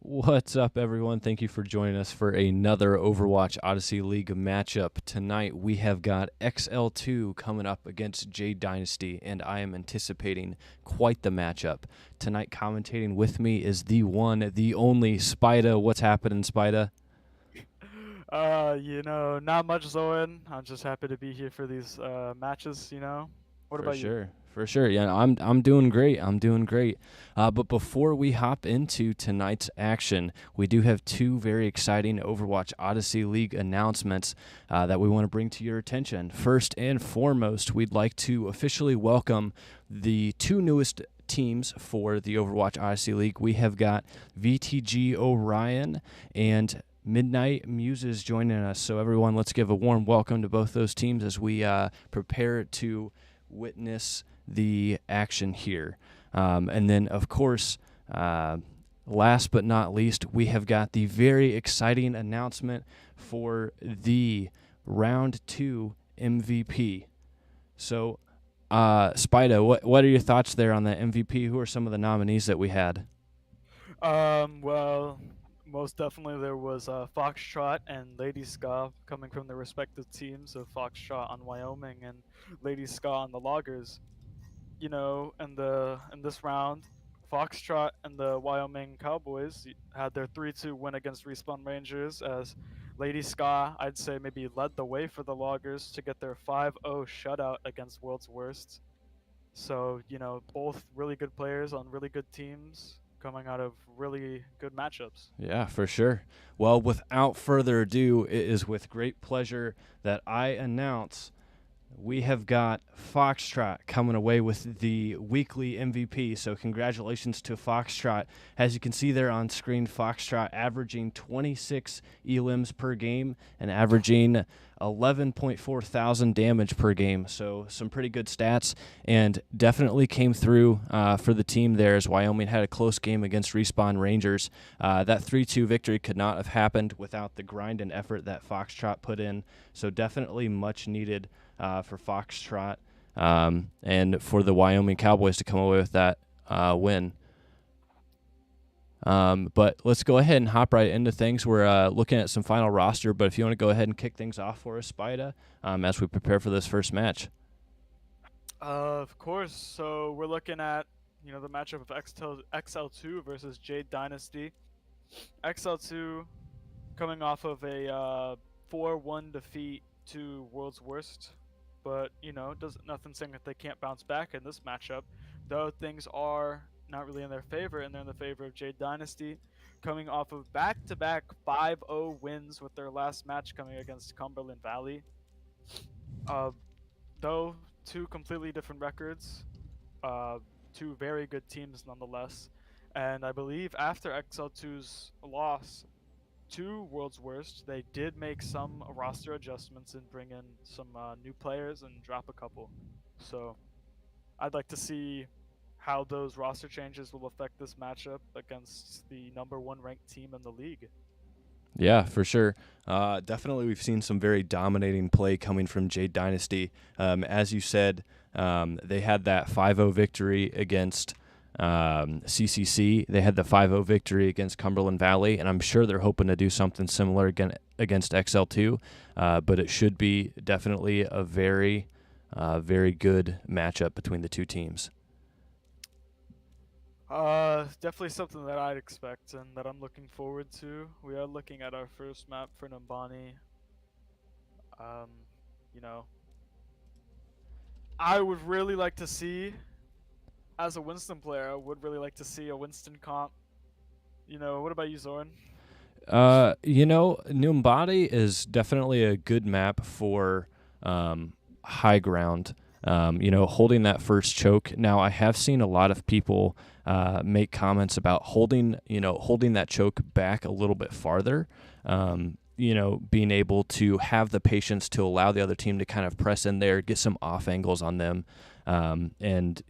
What's up, everyone? Thank you for joining us for another Overwatch Odyssey League matchup. Tonight, we have got XL2 coming up against Jade Dynasty, and I am anticipating quite the matchup. Tonight, commentating with me is the one, the only Spida. What's happening, Spida? Not much, Zoan. I'm just happy to be here for these matches. What For about you? sure. For sure. Yeah, I'm doing great. I'm doing great. But before we hop into tonight's action, we do have two very exciting Overwatch Odyssey League announcements that we want to bring to your attention. First and foremost, we'd like to officially welcome the two newest teams for the Overwatch Odyssey League. We have got VTG Orion and Midnight Muses joining us. So everyone, let's give a warm welcome to both those teams as we prepare to witness the action here. And then, of course, last but not least, we have got the very exciting announcement for the Round 2 MVP. So, Spida, what are your thoughts there on the MVP? Who are some of the nominees that we had? Well, most definitely there was Foxtrot and Lady Ska coming from their respective teams of Foxtrot on Wyoming and Lady Ska on the Loggers. In this round, Foxtrot and the Wyoming Cowboys had their 3-2 win against Respawn Rangers as Lady Ska, I'd say, maybe led the way for the Loggers to get their 5-0 shutout against World's Worst. So, both really good players on really good teams coming out of really good matchups. Yeah, for sure. Well, without further ado, it is with great pleasure that I announce we have got Foxtrot coming away with the weekly MVP. So congratulations to Foxtrot. As you can see there on screen, Foxtrot averaging 26 elims per game and averaging 11.4 thousand damage per game. So some pretty good stats, and definitely came through for the team there as Wyoming had a close game against Respawn Rangers. That 3-2 victory could not have happened without the grind and effort that Foxtrot put in. So definitely much needed for Foxtrot and for the Wyoming Cowboys to come away with that win. But let's go ahead and hop right into things. We're looking at some final roster, but if you want to go ahead and kick things off for us, Spida, as we prepare for this first match. Of course. So we're looking at, the matchup of XL2 versus Jade Dynasty. XL2 coming off of a 4-1 defeat to World's Worst, but nothing saying that they can't bounce back in this matchup. Though things are not really in their favor, and they're in the favor of Jade Dynasty, coming off of back-to-back 5-0 wins with their last match coming against Cumberland Valley. Uh, though two completely different records, two very good teams nonetheless. And I believe after XL2's loss to World's Worst, they did make some roster adjustments and bring in some new players and drop a couple. So I'd like to see how those roster changes will affect this matchup against the number one ranked team in the league. Yeah, for sure. Definitely, we've seen some very dominating play coming from Jade Dynasty. As you said, they had that 5-0 victory against CCC. They had the 5-0 victory against Cumberland Valley, and I'm sure they're hoping to do something similar again against XL2. But it should be definitely a very, very good matchup between the two teams. Definitely something that I'd expect and that I'm looking forward to. We are looking at our first map for Nambani. Um, you know, I would really like to see, as a Winston player, I would really like to see a Winston comp. What about you, Zoran? Numbani is definitely a good map for high ground. Holding that first choke. Now, I have seen a lot of people make comments about holding that choke back a little bit farther. Being able to have the patience to allow the other team to kind of press in there, get some off angles on them, and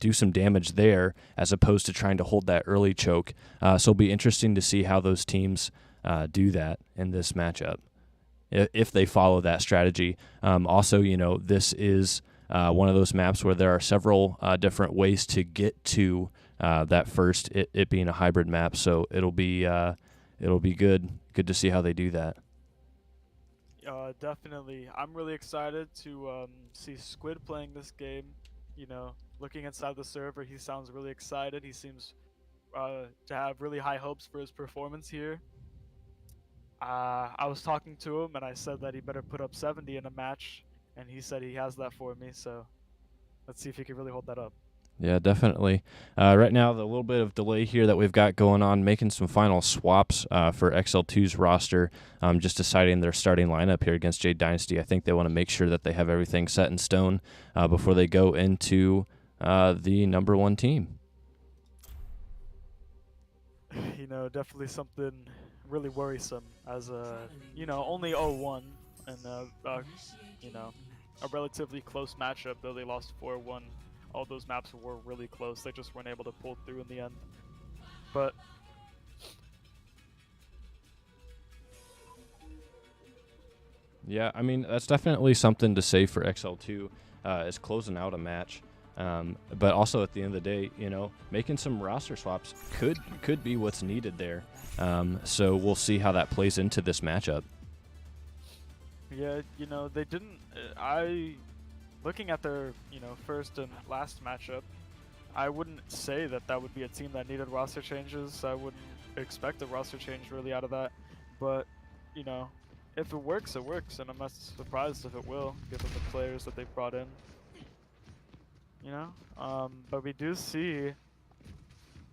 do some damage there as opposed to trying to hold that early choke. So it'll be interesting to see how those teams do that in this matchup if they follow that strategy. Also, this is one of those maps where there are several different ways to get to that first, it being a hybrid map. So it'll be good to see how they do that. Definitely. I'm really excited to see Squid playing this game. You know, looking inside the server, he sounds really excited. He seems to have really high hopes for his performance here. I was talking to him and I said that he better put up 70 in a match, and he said he has that for me. So let's see if he can really hold that up. Yeah, definitely. Right now, the little bit of delay here that we've got going on, making some final swaps for XL2's roster, just deciding their starting lineup here against Jade Dynasty. I think they want to make sure that they have everything set in stone before they go into the #1 team. You know, definitely something really worrisome as you know, only 0-1 and you know, a relatively close matchup, though they lost 4-1. All those maps were really close. They just weren't able to pull through in the end. But yeah, I mean, that's definitely something to say for XL2 is closing out a match. But also at the end of the day, you know, making some roster swaps could be what's needed there. So we'll see how that plays into this matchup. yeah, you know, they didn't. Looking at their, you know, first and last matchup, I wouldn't say that that would be a team that needed roster changes. I wouldn't expect a roster change really out of that. But, you know, if it works, it works, and I'm not surprised if it will, given the players that they've brought in. You know, but we do see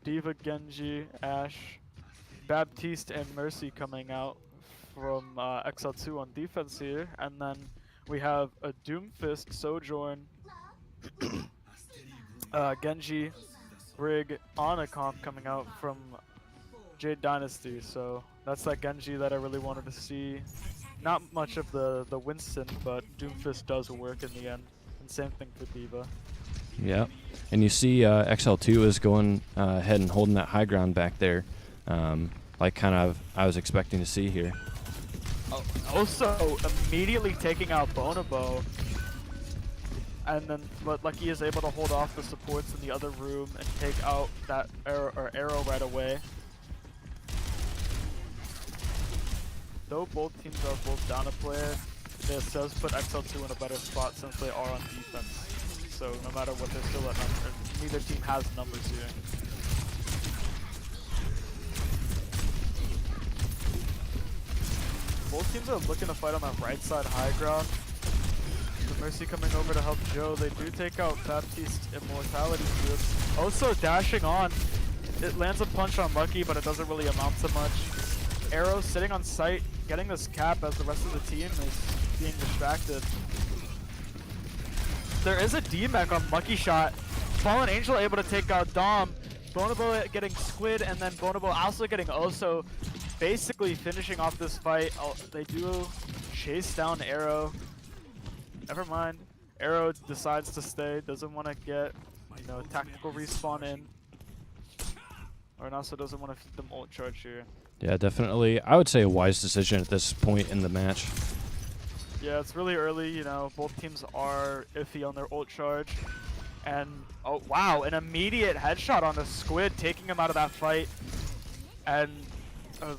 Diva, Genji, Ashe, Baptiste, and Mercy coming out from XL2 on defense here, and then we have a Doomfist, Sojourn, Genji, REG, Comp coming out from Jade Dynasty. So that's that Genji that I really wanted to see. Not much of the Winston, but Doomfist does work in the end. And same thing for Diva. Yeah, and you see XL2 is going ahead and holding that high ground back there, like kind of I was expecting to see here. Also, immediately taking out Bonobo, and then Lucky is able to hold off the supports in the other room and take out that arrow right away. Though both teams are both down a player, this does put XL2 in a better spot since they are on defense. So no matter what, they're still at numbers. Neither team has numbers here. Both teams are looking to fight on that right side high ground. The Mercy coming over to help Joe. They do take out Baptiste Immortality to this. Also dashing on. It lands a punch on Lucky, but it doesn't really amount to much. Arrow sitting on site, getting this cap as the rest of the team is being distracted. There is a D-Mech on Lucky Shot. Fallen Angel able to take out Dom. Bonobo getting Squid, and then Bonobo also getting Oso. Basically finishing off this fight. They do chase down Arrow. Never mind. Arrow decides to stay. Doesn't want to get, you know, tactical respawn in. Or also doesn't want to feed them ult charge here. Yeah, definitely. I would say a wise decision at this point in the match. Yeah, it's really early, you know, both teams are iffy on their ult charge. And, oh wow, an immediate headshot on the Squid, taking him out of that fight. And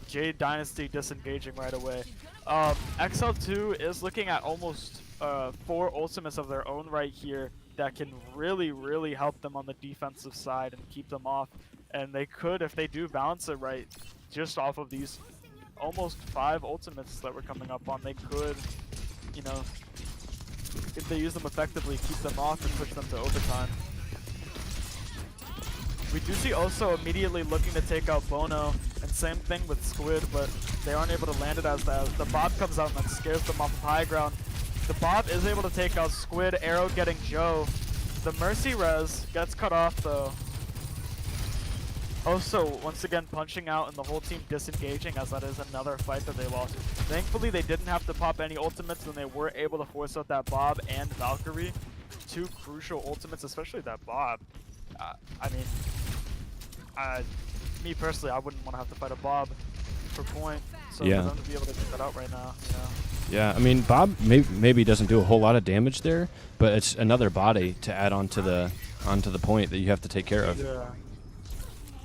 Jade Dynasty disengaging right away. XL2 is looking at almost 4 ultimates of their own right here that can really help them on the defensive side and keep them off. And they could, if they do balance it right, just off of these almost 5 ultimates that we're coming up on, they could, you know, if they use them effectively, keep them off and push them to overtime. We do see Oso immediately looking to take out Bono, and same thing with Squid, but they aren't able to land it as the Bob comes out and then scares them off of high ground. The Bob is able to take out Squid, Arrow getting Joe. The Mercy res gets cut off though. Oso once again punching out and the whole team disengaging, as that is another fight that they lost. Thankfully they didn't have to pop any ultimates and they were able to force out that Bob and Valkyrie. 2 crucial ultimates, especially that Bob. I mean, me personally, I wouldn't want to have to fight a Bob for point. So yeah, for them to be able to get that out right now, you know. Yeah, I mean, Bob maybe doesn't do a whole lot of damage there, but it's another body to add onto the point that you have to take care of. Yeah.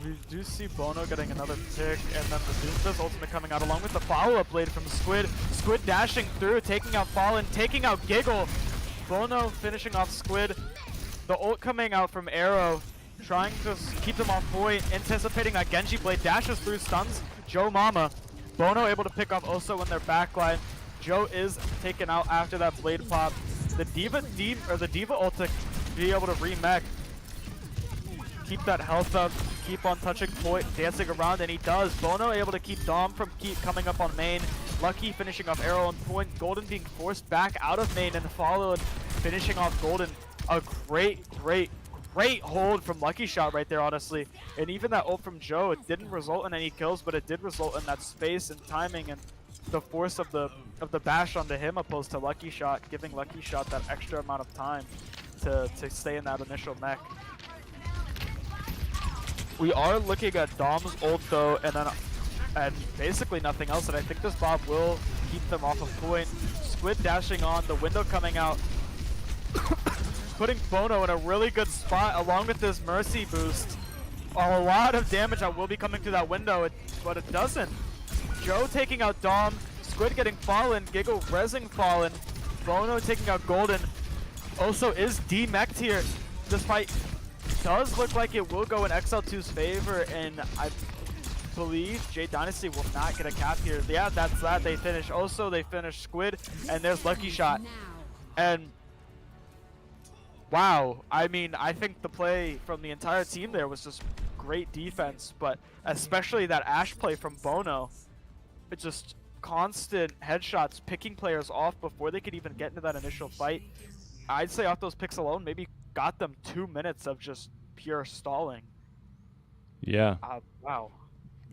We do see Bono getting another pick, and then the Doomfist ultimate coming out along with the follow-up blade from Squid. Squid dashing through, taking out Fallen, taking out Giggle. Bono finishing off Squid. The ult coming out from Arrow, trying to keep them on point, anticipating that Genji blade dash through, stuns Joe Mama. Bono able to pick off Oso in their backline. Joe is taken out after that blade pop. The Diva ult to be able to remech. Keep that health up, keep on touching point, dancing around, and he does. Bono able to keep Dom from coming up on main. Lucky finishing off Arrow on point. Golden being forced back out of main and followed, finishing off Golden. A great hold from Lucky Shot right there, honestly. And even that ult from Joe, it didn't result in any kills, but it did result in that space and timing and the force of the bash onto him opposed to Lucky Shot, giving Lucky Shot that extra amount of time to stay in that initial mech. We are looking at Dom's ult though, and basically nothing else, and I think this Bob will keep them off of point. Squid dashing on, the window coming out, putting Bono in a really good spot along with this Mercy boost. A lot of damage that will be coming through that window, but it doesn't. Joe taking out Dom, Squid getting Fallen, Giggle rezzing Fallen, Bono taking out Golden. Also is demech'd here. This fight does look like it will go in XL2's favor, and I believe Jade Dynasty will not get a cap here. Yeah, that's that. They finish. Also, they finish Squid, and there's Lucky Shot. And wow, I mean, I think the play from the entire team there was just great defense, but especially that Ashe play from Bono. It's just constant headshots, picking players off before they could even get into that initial fight. I'd say off those picks alone, maybe got them 2 minutes of just pure stalling. Yeah. Wow.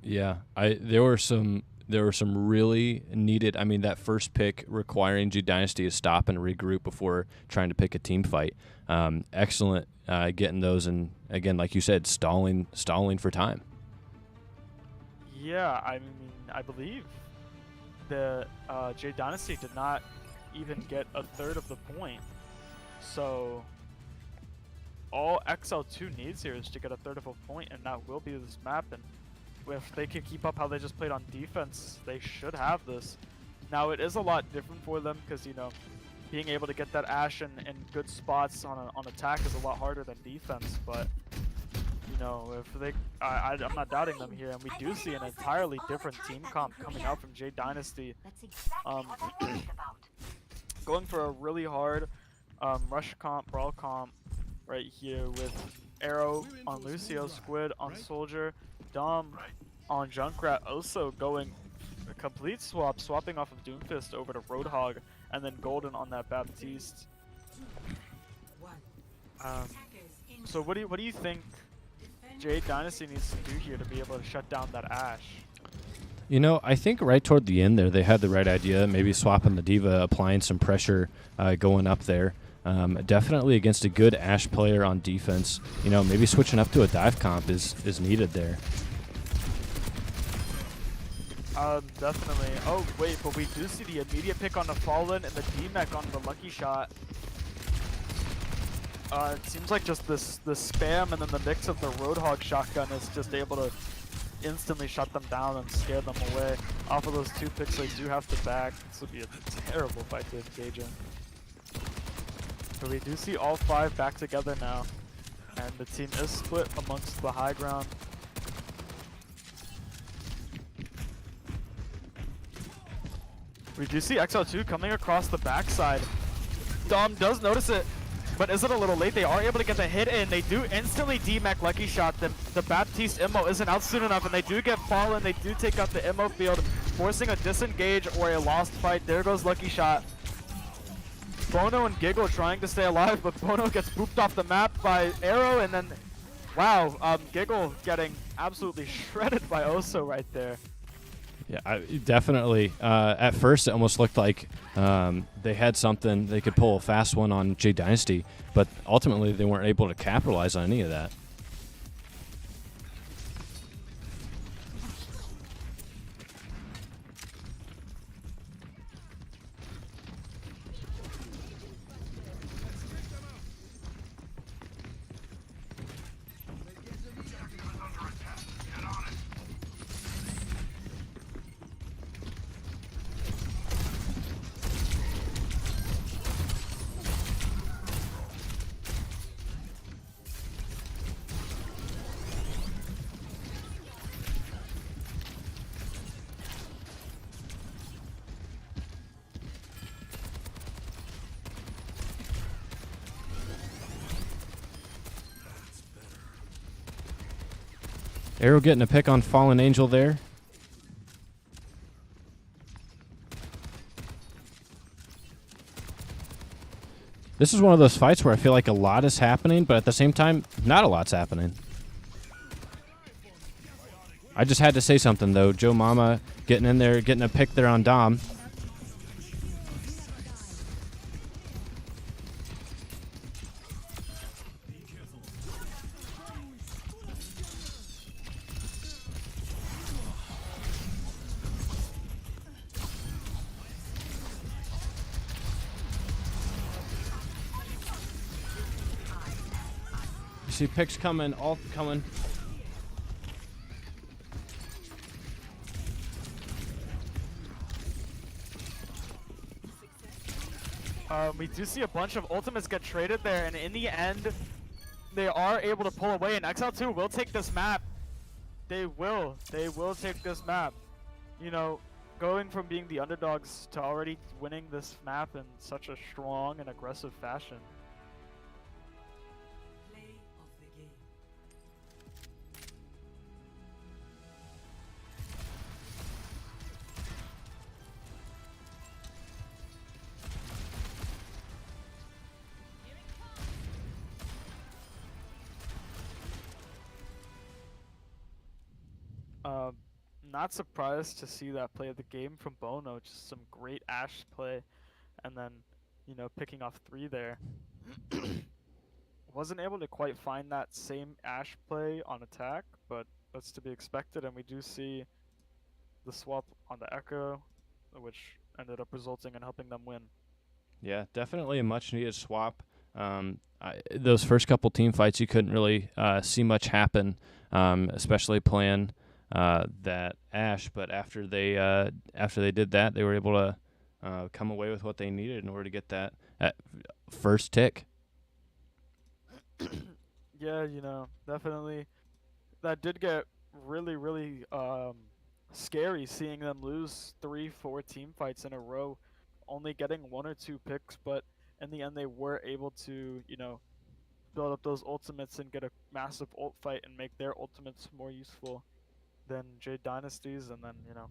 Yeah. There were some really needed. I mean, that first pick requiring Jade Dynasty to stop and regroup before trying to pick a team fight. Excellent getting those, and again, like you said, stalling for time. Yeah, I mean, I believe the Jade Dynasty did not even get a third of the point. So all XL2 needs here is to get a third of a point, and that will be this map. And if they can keep up how they just played on defense, they should have this. Now it is a lot different for them because, you know, being able to get that Ashe in good spots on attack is a lot harder than defense. But you know, if they, I'm not doubting them here, and we do see an entirely different team comp coming out from Jade Dynasty. Going for a really hard rush comp, brawl comp right here with Arrow on Lucio, Squid on Soldier, Dom on Junkrat, also going a complete swap, swapping off of Doomfist over to Roadhog, and then Golden on that Baptiste. So what do you think Jade Dynasty needs to do here to be able to shut down that Ashe? You know, I think right toward the end there, they had the right idea, maybe swapping the Diva, applying some pressure going up there. Definitely against a good Ashe player on defense, you know, maybe switching up to a dive comp is needed there. Definitely. Oh, wait, but we do see the immediate pick on the Fallen and the D-Mech on the Lucky Shot. It seems like just the spam and then the mix of the Roadhog shotgun is just able to instantly shut them down and scare them away. Off of those 2 picks, they do have to back. This would be a terrible fight to engage in. So we do see all 5 back together now, and the team is split amongst the high ground. We do see XL2 coming across the backside. Dom does notice it, but is it a little late? They are able to get the hit in. They do instantly D-Mech Lucky Shot them. The Baptiste immo isn't out soon enough, and they do get Fallen. They do take out the immo field, forcing a disengage or a lost fight. There goes Lucky Shot. Bono and Giggle trying to stay alive, but Bono gets booped off the map by Arrow, and then, wow, Giggle getting absolutely shredded by Oso right there. Yeah, definitely. At first, it almost looked like they had something, they could pull a fast one on Jade Dynasty, but ultimately they weren't able to capitalize on any of that. Arrow getting a pick on Fallen Angel there. This is one of those fights where I feel like a lot is happening, but at the same time, not a lot's happening. I just had to say something, though. Joe Mama getting in there, getting a pick there on Dom. You see picks coming, all coming. We do see a bunch of ultimates get traded there, and in the end, they are able to pull away, and XL2 will take this map. They will take this map. You know, going from being the underdogs to already winning this map in such a strong and aggressive fashion. Not surprised to see that play of the game from Bono. Just some great Ashe play, and then, you know, picking off 3 there. Wasn't able to quite find that same Ashe play on attack, but that's to be expected, and we do see the swap on the Echo, which ended up resulting in helping them win. Yeah, definitely a much-needed swap. Those first couple team fights, you couldn't really see much happen, especially playing that Ashe. But after they did that, they were able to come away with what they needed in order to get that first tick. Yeah, you know, definitely. That did get really, really scary, seeing them lose 3-4 team fights in a row, only getting 1 or 2 picks, but in the end they were able to, you know, build up those ultimates and get a massive ult fight and make their ultimates more useful than Jade Dynasty's, and then, you know,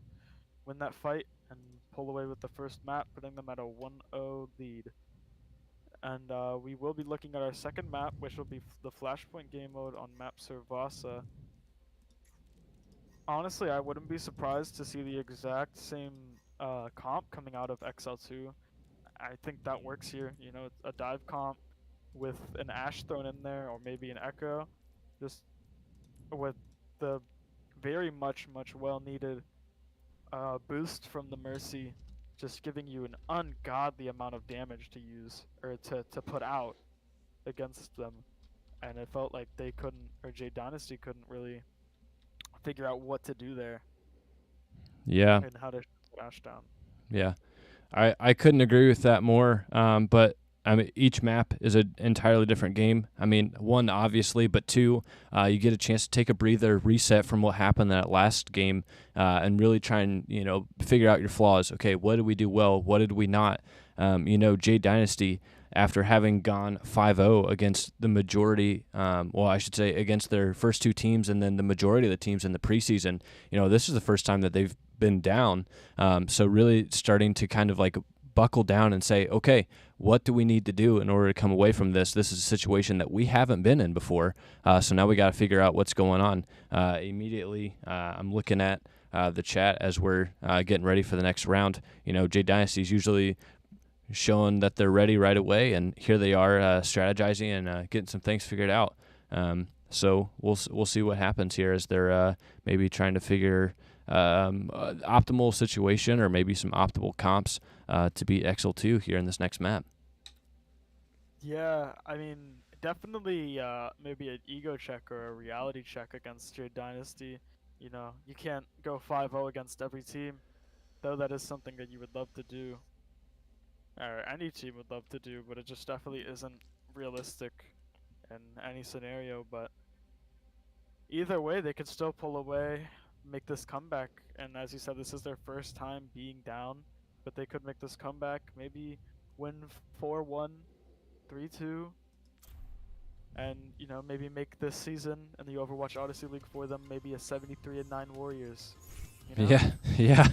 win that fight and pull away with the first map, putting them at a 1-0 lead. And we will be looking at our second map, which will be the Flashpoint game mode on map Servasa. Honestly, I wouldn't be surprised to see the exact same comp coming out of XL2. I think that works here. You know, a dive comp with an Ashe thrown in there, or maybe an Echo, just with the very much well needed boost from the Mercy, just giving you an ungodly amount of damage to use, or to put out against them. And it felt like they couldn't, or Jade Dynasty couldn't really figure out what to do there. Yeah. And how to Ashe down. Yeah. I couldn't agree with that more. But I mean, each map is an entirely different game. I mean, 1, obviously, but 2, you get a chance to take a breather, reset from what happened in that last game, and really try and, you know, figure out your flaws. Okay, what did we do well? What did we not? You know, Jade Dynasty, after having gone 5-0 against the majority, well, I should say against their first 2 teams and then the majority of the teams in the preseason, you know, this is the first time that they've been down. So really starting to kind of like buckle down and say, okay, what do we need to do in order to come away from this? This is a situation that we haven't been in before. So now we got to figure out what's going on. Immediately, I'm looking at the chat as we're getting ready for the next round. You know, Jade Dynasty is usually showing that they're ready right away, and here they are strategizing and getting some things figured out. So we'll see what happens here as they're maybe trying to figure optimal situation or maybe some optimal comps to beat XL2 here in this next map. Yeah, I mean, definitely maybe an ego check or a reality check against Jade Dynasty. You know, you can't go 5-0 against every team, though that is something that you would love to do, or any team would love to do, but it just definitely isn't realistic in any scenario. But either way, they could still pull away, make this comeback, and as you said, this is their first time being down, but they could make this comeback, maybe win 4-1, 3-2. and you know, maybe make this season in the Overwatch Odyssey League for them maybe a 73-9 Warriors. You know? Yeah, yeah.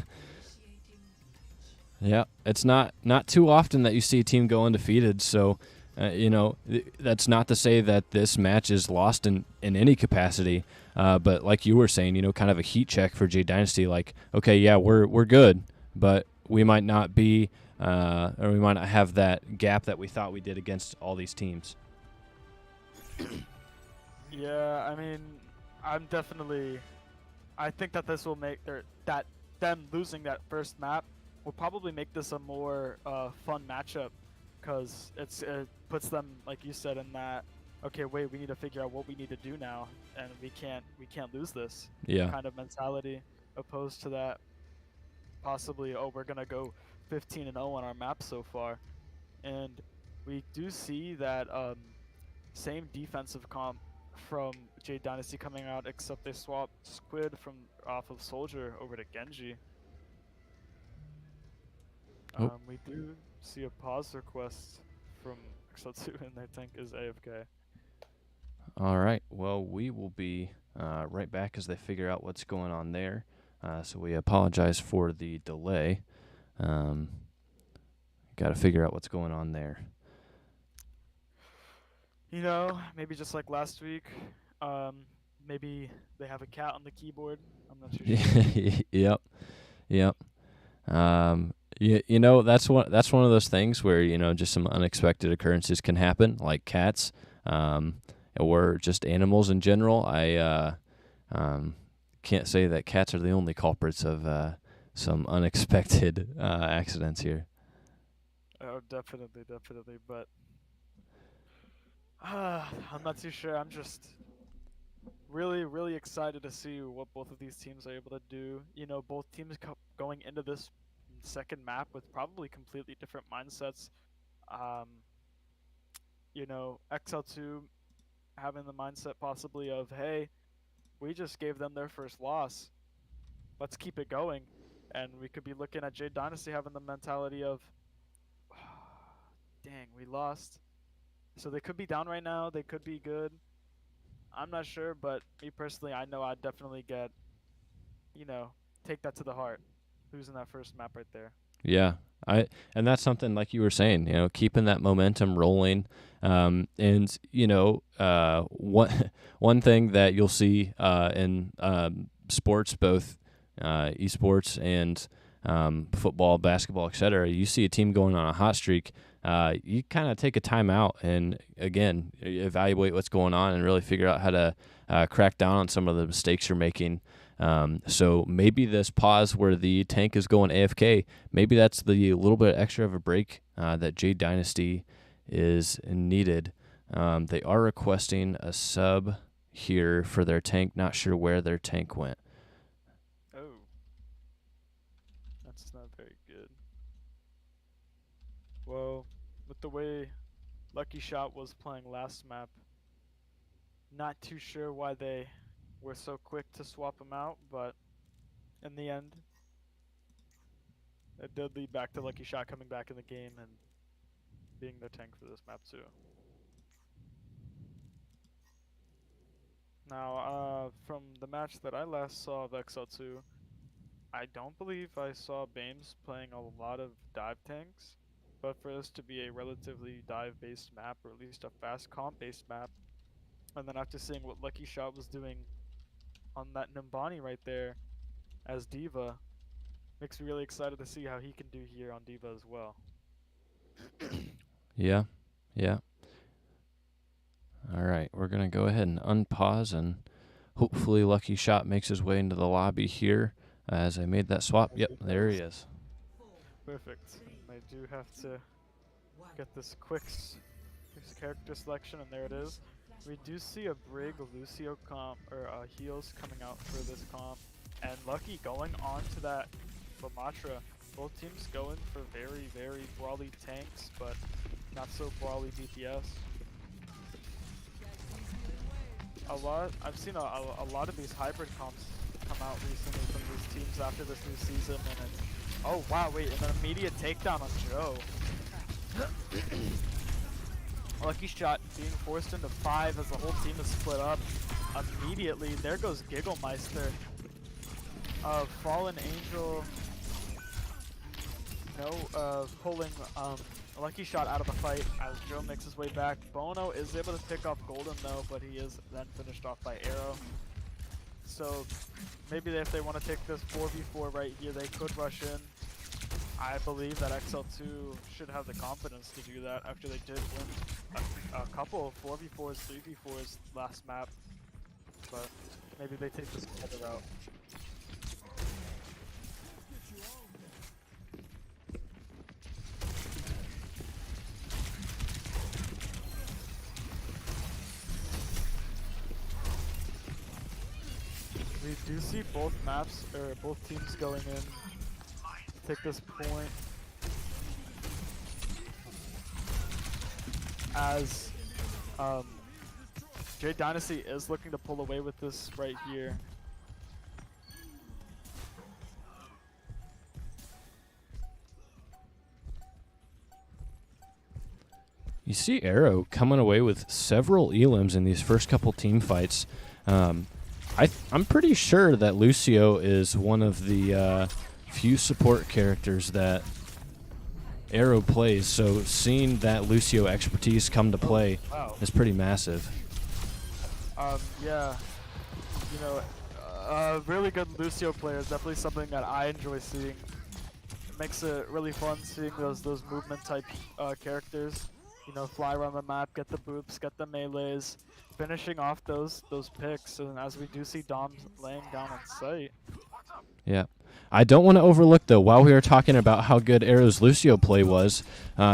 Yeah, it's not too often that you see a team go undefeated. So, that's not to say that this match is lost in any capacity. But like you were saying, kind of a heat check for Jade Dynasty. Like, okay, yeah, we're good, but we might not be, or we might not have that gap that we thought we did against all these teams. Yeah, I mean, I think that this will make that them losing that first map will probably make this a more fun matchup, because it puts them, like you said, in that, okay, wait, we need to figure out what we need to do now, and we can't lose this kind of mentality, opposed to that possibly, oh, we're gonna go 15-0 on our map so far. And we do see that same defensive comp from Jade Dynasty coming out, except they swapped Squid from off of Soldier over to Genji. We do see a pause request from XL2, and their tank is AFK. All right. Well, we will be right back as they figure out what's going on there. So we apologize for the delay. Got to figure out what's going on there. You know, maybe just like last week, maybe they have a cat on the keyboard. I'm not too sure. Yep. That's one of those things where just some unexpected occurrences can happen, like cats, or just animals in general. I can't say that cats are the only culprits of some unexpected accidents here. Oh, definitely, but I'm not too sure. I'm just really excited to see what both of these teams are able to do. You know, both teams going into this second map with probably completely different mindsets. XL2 having the mindset possibly of, hey, we just gave them their first loss, let's keep it going. And we could be looking at Jade Dynasty having the mentality of, dang, we lost. So they could be down right now, they could be good. I'm not sure, but me personally, I know I'd definitely take that to the heart, losing that first map right there. Yeah, and that's something like you were saying, keeping that momentum rolling. One thing that you'll see in sports, both esports and football, basketball, etc. You see a team going on a hot streak, you kind of take a timeout and again evaluate what's going on and really figure out how to crack down on some of the mistakes you're making. So maybe this pause where the tank is going AFK, maybe that's the little bit extra of a break that Jade Dynasty is needed. They are requesting a sub here for their tank. Not sure where their tank went. Oh, that's not very good. Well, with the way Lucky Shot was playing last map, not too sure why they were so quick to swap him out, but in the end, it did lead back to Lucky Shot coming back in the game and being their tank for this map too. Now, from the match that I last saw of XL2, I don't believe I saw Bames playing a lot of dive tanks, but for this to be a relatively dive-based map, or at least a fast comp-based map, and then after seeing what Lucky Shot was doing on that Nimbani right there as D.Va, makes me really excited to see how he can do here on D.Va as well. Yeah. All right, we're going to go ahead and unpause, and hopefully Lucky Shot makes his way into the lobby here as I made that swap. Yep, there he is. Perfect. I do have to get this quick character selection, and there it is. We do see a Brig Lucio comp, or heals coming out for this comp, and Lucky going on to that Lamatra. Both teams going for very brawly tanks, but not so brawly DPS. I've seen a lot of these hybrid comps come out recently from these teams after this new season, and it's, oh wow, wait, and an immediate takedown on Joe. Lucky Shot being forced into 5 as the whole team is split up immediately. There goes Gigglemeister. Fallen Angel, pulling Lucky Shot out of the fight as Joe makes his way back. Bono is able to pick off Golden though, but he is then finished off by Arrow. So maybe if they want to take this 4v4 right here, they could rush in. I believe that XL2 should have the confidence to do that after they did win a couple of 4v4s, 3v4s last map. But maybe they take this other route. We do see both maps, or both teams going in. Take this point. As Jade Dynasty is looking to pull away with this right here. You see Arrow coming away with several elims in these first couple team fights. I'm pretty sure that Lucio is one of the few support characters that Arrow plays, so seeing that Lucio expertise come to play is pretty massive. Yeah, you know, a really good Lucio player is definitely something that I enjoy seeing. It makes it really fun seeing those movement type characters. You know, fly around the map, get the boops, get the melees, finishing off those picks, and as we do see Dom laying down on sight. Yeah. I don't want to overlook, though, while we were talking about how good Arrow's Lucio play was,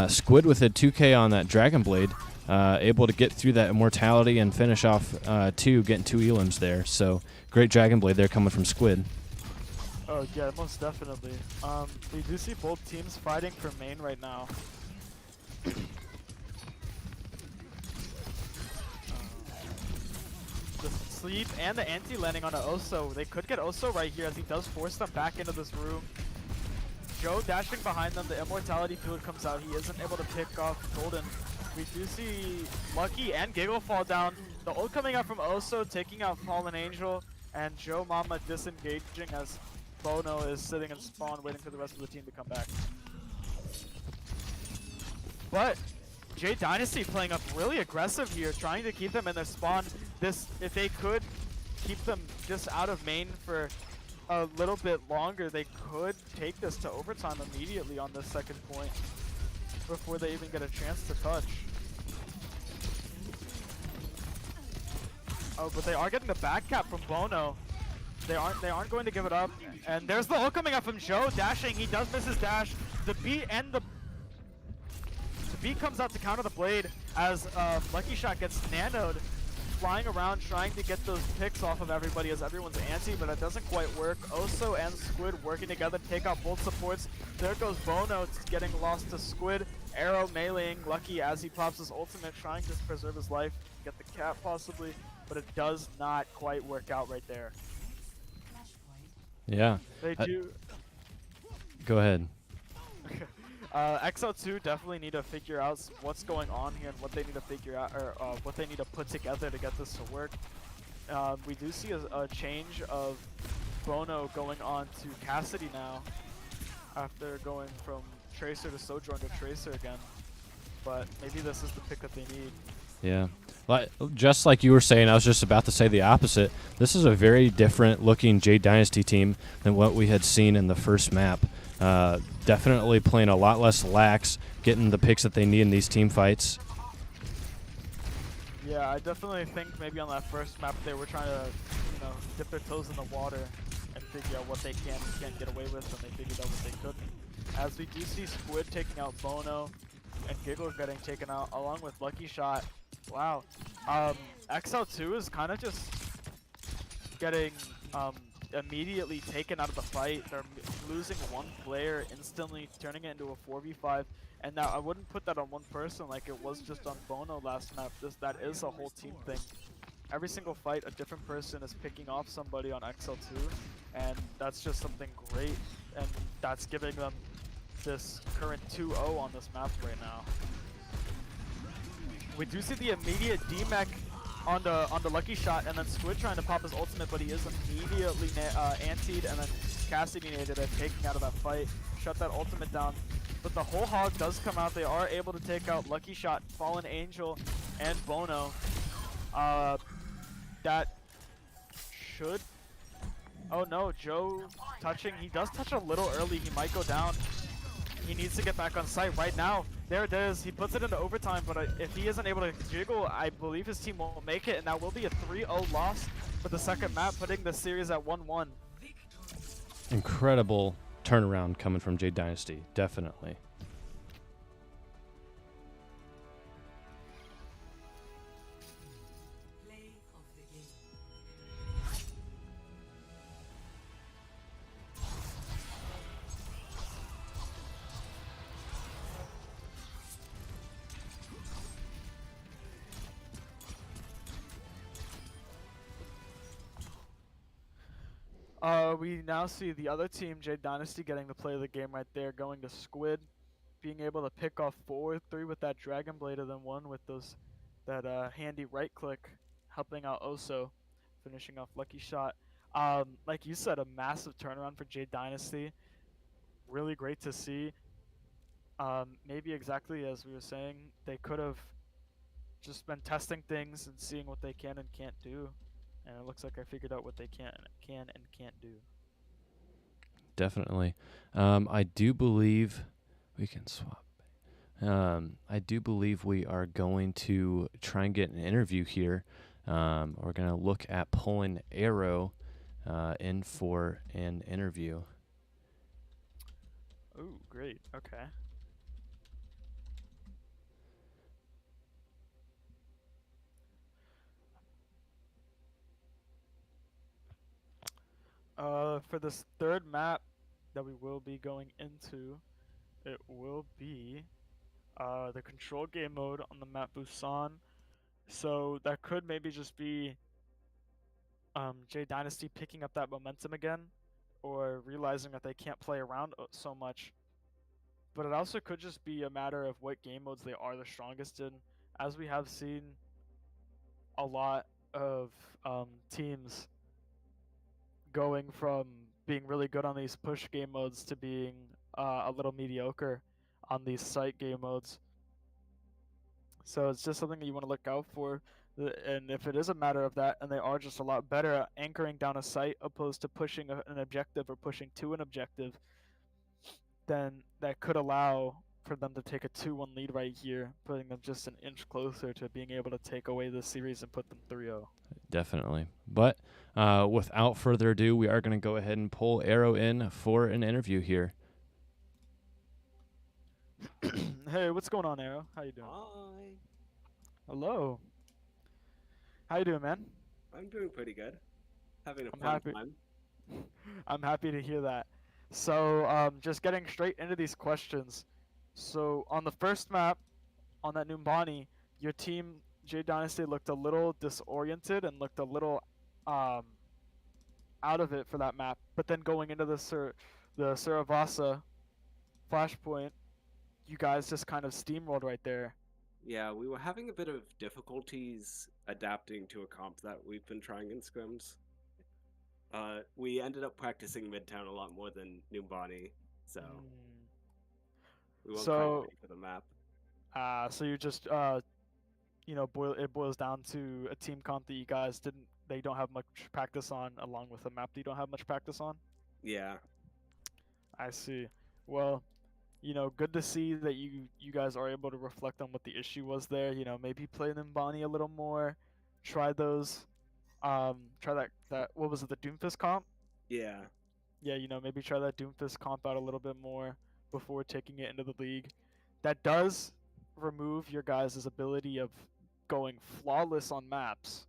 Squid with a 2K on that Dragon Blade, able to get through that immortality and finish off getting 2 elims there. So great Dragon Blade there coming from Squid. Oh yeah, most definitely. We do see both teams fighting for main right now. The sleep and the anti landing on an Oso. They could get Oso right here as he does force them back into this room. Joe dashing behind them, the immortality fluid comes out. He isn't able to pick off Golden. We do see Lucky and Giggle fall down. The ult coming out from Oso, taking out Fallen Angel, and Joe Mama disengaging as Bono is sitting in spawn waiting for the rest of the team to come back. But Jade Dynasty playing up really aggressive here, trying to keep them in their spawn. If they could keep them just out of main for a little bit longer, they could take this to overtime immediately on this second point before they even get a chance to touch. Oh, but they are getting the back cap from Bono. They aren't going to give it up. And there's the ult coming up from Joe, dashing. He does miss his dash. The beat comes out to counter the blade as Lucky Shot gets nanoed, flying around trying to get those picks off of everybody as everyone's anti, but it doesn't quite work. Oso and Squid working together to take out both supports. There goes Bono getting lost to Squid. Arrow meleeing Lucky as he pops his ultimate, trying to preserve his life, get the cap possibly, but it does not quite work out right there. Yeah. They do. Go ahead. XL2 definitely need to figure out what's going on here and what they need to figure out, or what they need to put together to get this to work. We do see a change of Bono going on to Cassidy now, after going from Tracer to Sojourn to Tracer again. But maybe this is the pick that they need. Yeah. Just like you were saying, I was just about to say the opposite. This is a very different looking Jade Dynasty team than what we had seen in the first map. Definitely playing a lot less lax, getting the picks that they need in these team fights. Yeah, I definitely think maybe on that first map they were trying to, dip their toes in the water and figure out what they can and can't get away with, and they figured out what they couldn't. As we do see Squid taking out Bono and Giggle getting taken out along with Lucky Shot. Wow. XL2 is kind of just getting immediately taken out of the fight. They're losing one player instantly, turning it into a 4v5. And now I wouldn't put that on one person like it was just on Bono last map. That is a whole team thing. Every single fight, a different person is picking off somebody on XL2, and that's just something great. And that's giving them this current 2-0 on this map right now. We do see the immediate D-Mech on the lucky shot, and then Squid trying to pop his ultimate, but he is immediately antied and then Cassidy-nated and taking out of that fight. Shut that ultimate down. But the whole hog does come out. They are able to take out Lucky Shot, Fallen Angel, and Bono. That should... Oh no, Joe touching. He does touch a little early. He might go down. He needs to get back on site right now. There it is. He puts it into overtime, but if he isn't able to jiggle, I believe his team won't make it, and that will be a 3-0 loss for the second map, putting the series at 1-1. Incredible turnaround coming from Jade Dynasty, definitely. We now see the other team, Jade Dynasty, getting the play of the game right there, going to Squid, being able to pick off 4-3 with that Dragon Blade, and then 1 with that handy right click, helping out Oso, finishing off Lucky Shot. Like you said, a massive turnaround for Jade Dynasty. Really great to see. Maybe exactly as we were saying, they could have just been testing things and seeing what they can and can't do. And it looks like I figured out what they can and can't do. Definitely. I do believe we can swap. I do believe we are going to try and get an interview here. We're going to look at pulling Arrow in for an interview. Oh, great. Okay. For this third map that we will be going into, it will be the control game mode on the map Busan. So that could maybe just be J Dynasty picking up that momentum again, or realizing that they can't play around so much. But it also could just be a matter of what game modes they are the strongest in, as we have seen a lot of teams going from being really good on these push game modes to being a little mediocre on these site game modes. So it's just something that you want to look out for. And if it is a matter of that, and they are just a lot better at anchoring down a site opposed to pushing an objective or pushing to an objective, then that could allow for them to take a 2-1 lead right here, putting them just an inch closer to being able to take away the series and put them 3-0. Definitely. But without further ado, we are going to go ahead and pull Arrow in for an interview here. Hey, what's going on, Arrow? How you doing? Hi. Hello. How you doing, man? I'm doing pretty good. Having a I'm fun happy. time. I'm happy to hear that. So, just getting straight into these questions. So, on the first map, on that Numbani, your team, J Dynasty, looked a little disoriented and looked a little out of it for that map. But then going into the Suravasa flashpoint, you guys just kind of steamrolled right there. Yeah, we were having a bit of difficulties adapting to a comp that we've been trying in scrims. We ended up practicing Midtown a lot more than Numbani, so we weren't quite ready for the map. So you just it boils down to a team comp that you guys they don't have much practice on, along with a map that you don't have much practice on. Yeah. I see. Well, good to see that you guys are able to reflect on what the issue was there. Maybe play Nimbani a little more. Try those. Try that. What was it? The Doomfist comp. Yeah. Yeah, maybe try that Doomfist comp out a little bit more before taking it into the league. That does remove your guys' ability of going flawless on maps.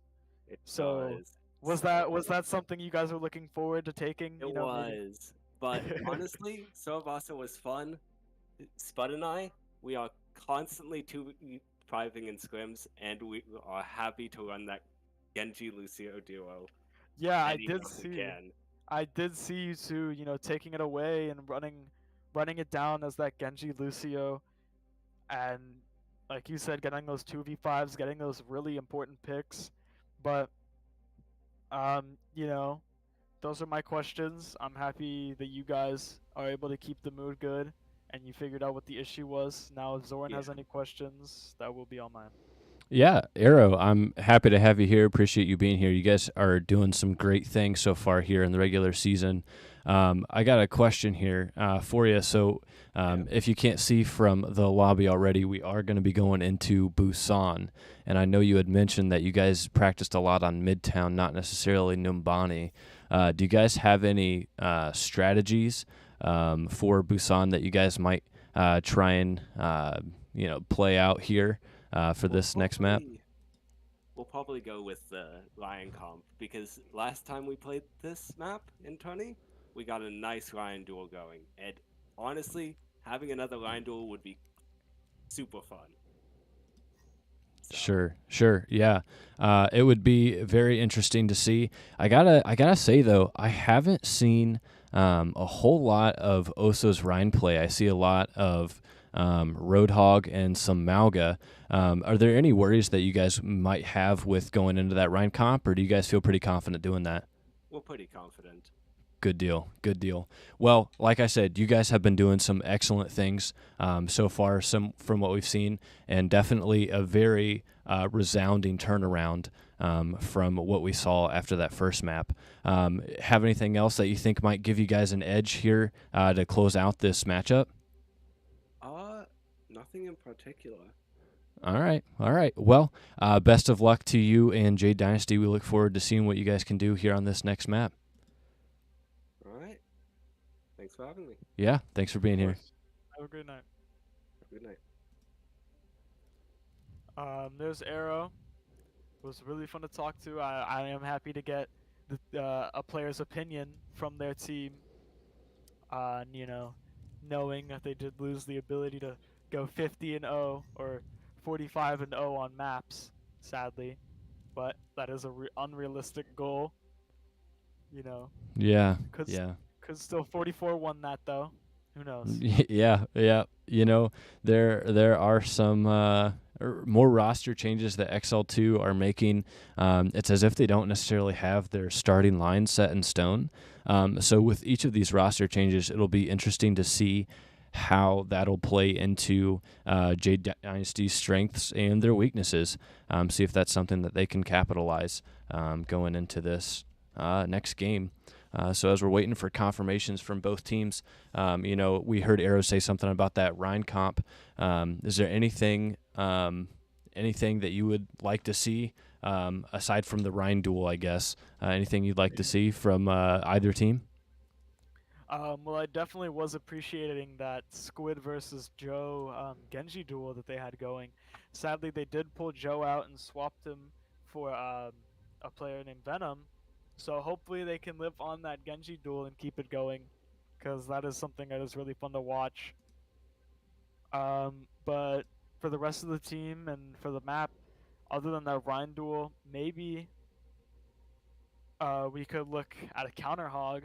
It So does. was that something you guys were looking forward to taking? It was. But honestly, Suravasa was fun. Spud and I, we are constantly 2-5ing in scrims, and we are happy to run that Genji Lucio duo. Yeah, I did see you two, taking it away and running it down as that Genji Lucio, and like you said, getting those 2v5s, getting those really important picks. But you know, those are my questions. I'm happy that you guys are able to keep the mood good and you figured out what the issue was. Now, if Zoran Yeah. has any questions, that will be on mine. Yeah, Arrow, I'm happy to have you here. Appreciate you being here. You guys are doing some great things so far here in the regular season. I got a question here for you. So, if you can't see from the lobby already, we are going to be going into Busan. And I know you had mentioned that you guys practiced a lot on Midtown, not necessarily Numbani. Do you guys have any strategies for Busan that you guys might try and play out here? For this next map? We'll probably go with the Lion comp because last time we played this map in 20, we got a nice Lion duel going. And honestly, having another Lion duel would be super fun. So. Sure, yeah. It would be very interesting to see. I gotta say though, I haven't seen a whole lot of Oso's Rhine play. I see a lot of Roadhog and some Malga. Are there any worries that you guys might have with going into that Rhine comp, or do you guys feel pretty confident doing that? We're pretty confident. Good deal. Well, like I said, you guys have been doing some excellent things so far, some from what we've seen, and definitely a very resounding turnaround from what we saw after that first map. Have anything else that you think might give you guys an edge here to close out this matchup? Nothing in particular. All right. Well, best of luck to you and Jade Dynasty. We look forward to seeing what you guys can do here on this next map. All right. Thanks for having me. Yeah, thanks for being here. Have a good night. Good night. There's Arrow. It was really fun to talk to. I am happy to get a player's opinion from their team on, knowing that they did lose the ability to go 50-0 or 45-0 on maps, sadly. But that is a unrealistic goal, Yeah. Could still 44 won that though. Who knows? Yeah. There are some more roster changes that XL2 are making. It's as if they don't necessarily have their starting line set in stone. So with each of these roster changes, it'll be interesting to see how that'll play into Jade Dynasty's strengths and their weaknesses. See if that's something that they can capitalize going into this next game. So as we're waiting for confirmations from both teams, we heard Arrow say something about that Rhine comp. Is there anything that you would like to see aside from the Rhine duel, I guess? Anything you'd like to see from either team? Well, I definitely was appreciating that Squid versus Joe Genji duel that they had going. Sadly, they did pull Joe out and swapped him for a player named Venom. So hopefully they can live on that Genji duel and keep it going, because that is something that is really fun to watch. But for the rest of the team and for the map, other than that Rhine duel, maybe we could look at a counter hog.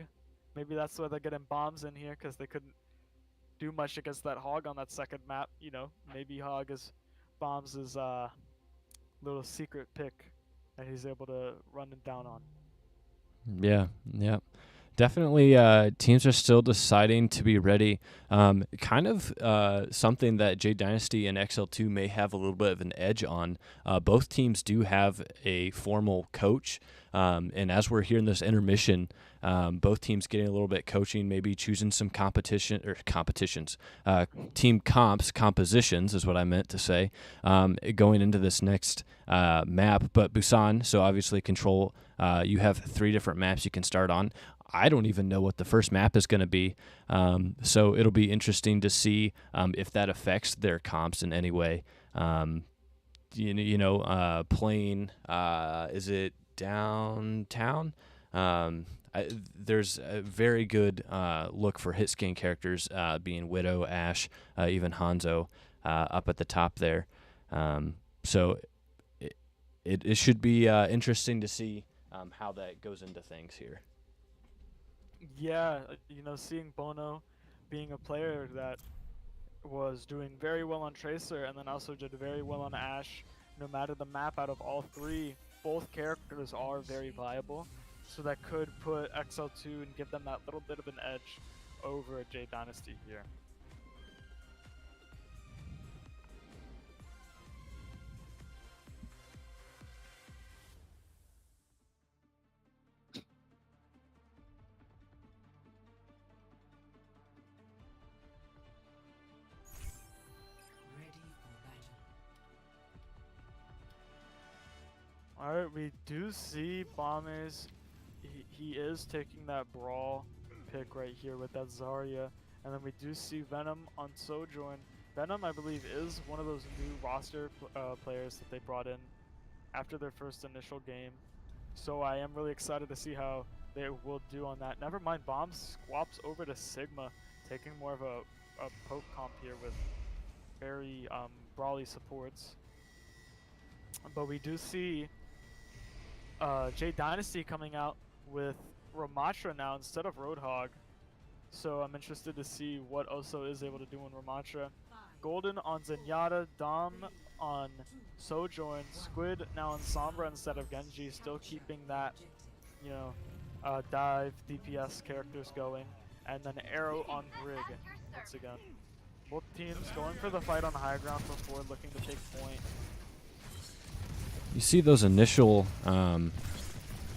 Maybe that's why they're getting bombs in here, because they couldn't do much against that hog on that second map. Maybe hog is bombs is little secret pick that he's able to run it down on. Yeah. Definitely, teams are still deciding to be ready. Kind of something that Jade Dynasty and XL2 may have a little bit of an edge on. Both teams do have a formal coach, and as we're here in this intermission, both teams getting a little bit coaching, maybe choosing some competitions, team compositions is what I meant to say, going into this next map. But Busan, so obviously control. You have 3 different maps you can start on. I don't even know what the first map is going to be. So it'll be interesting to see if that affects their comps in any way. Playing, is it downtown? There's a very good look for hit scan characters being Widow, Ashe, even Hanzo up at the top there. So it should be interesting to see how that goes into things here. Yeah, seeing Bono being a player that was doing very well on Tracer and then also did very well on Ashe. No matter the map out of all three, both characters are very viable. So that could put XL2 and give them that little bit of an edge over Jade Dynasty here. Alright, we do see Bombers. He is taking that Brawl pick right here with that Zarya. And then we do see Venom on Sojourn. Venom, I believe, is one of those new roster players that they brought in after their first initial game. So I am really excited to see how they will do on that. Never mind, Bomb swaps over to Sigma, taking more of a poke comp here with very brawly supports. But we do see Jade Dynasty coming out with Ramattra now instead of Roadhog. So I'm interested to see what Oso is able to do in Ramattra. Golden on Zenyatta, Dom on Sojourn, Squid now on Sombra instead of Genji, still keeping that, you know, dive DPS characters going. And then Arrow on Brig once again. Both teams going for the fight on the high ground for forward, looking to take point. You see those initial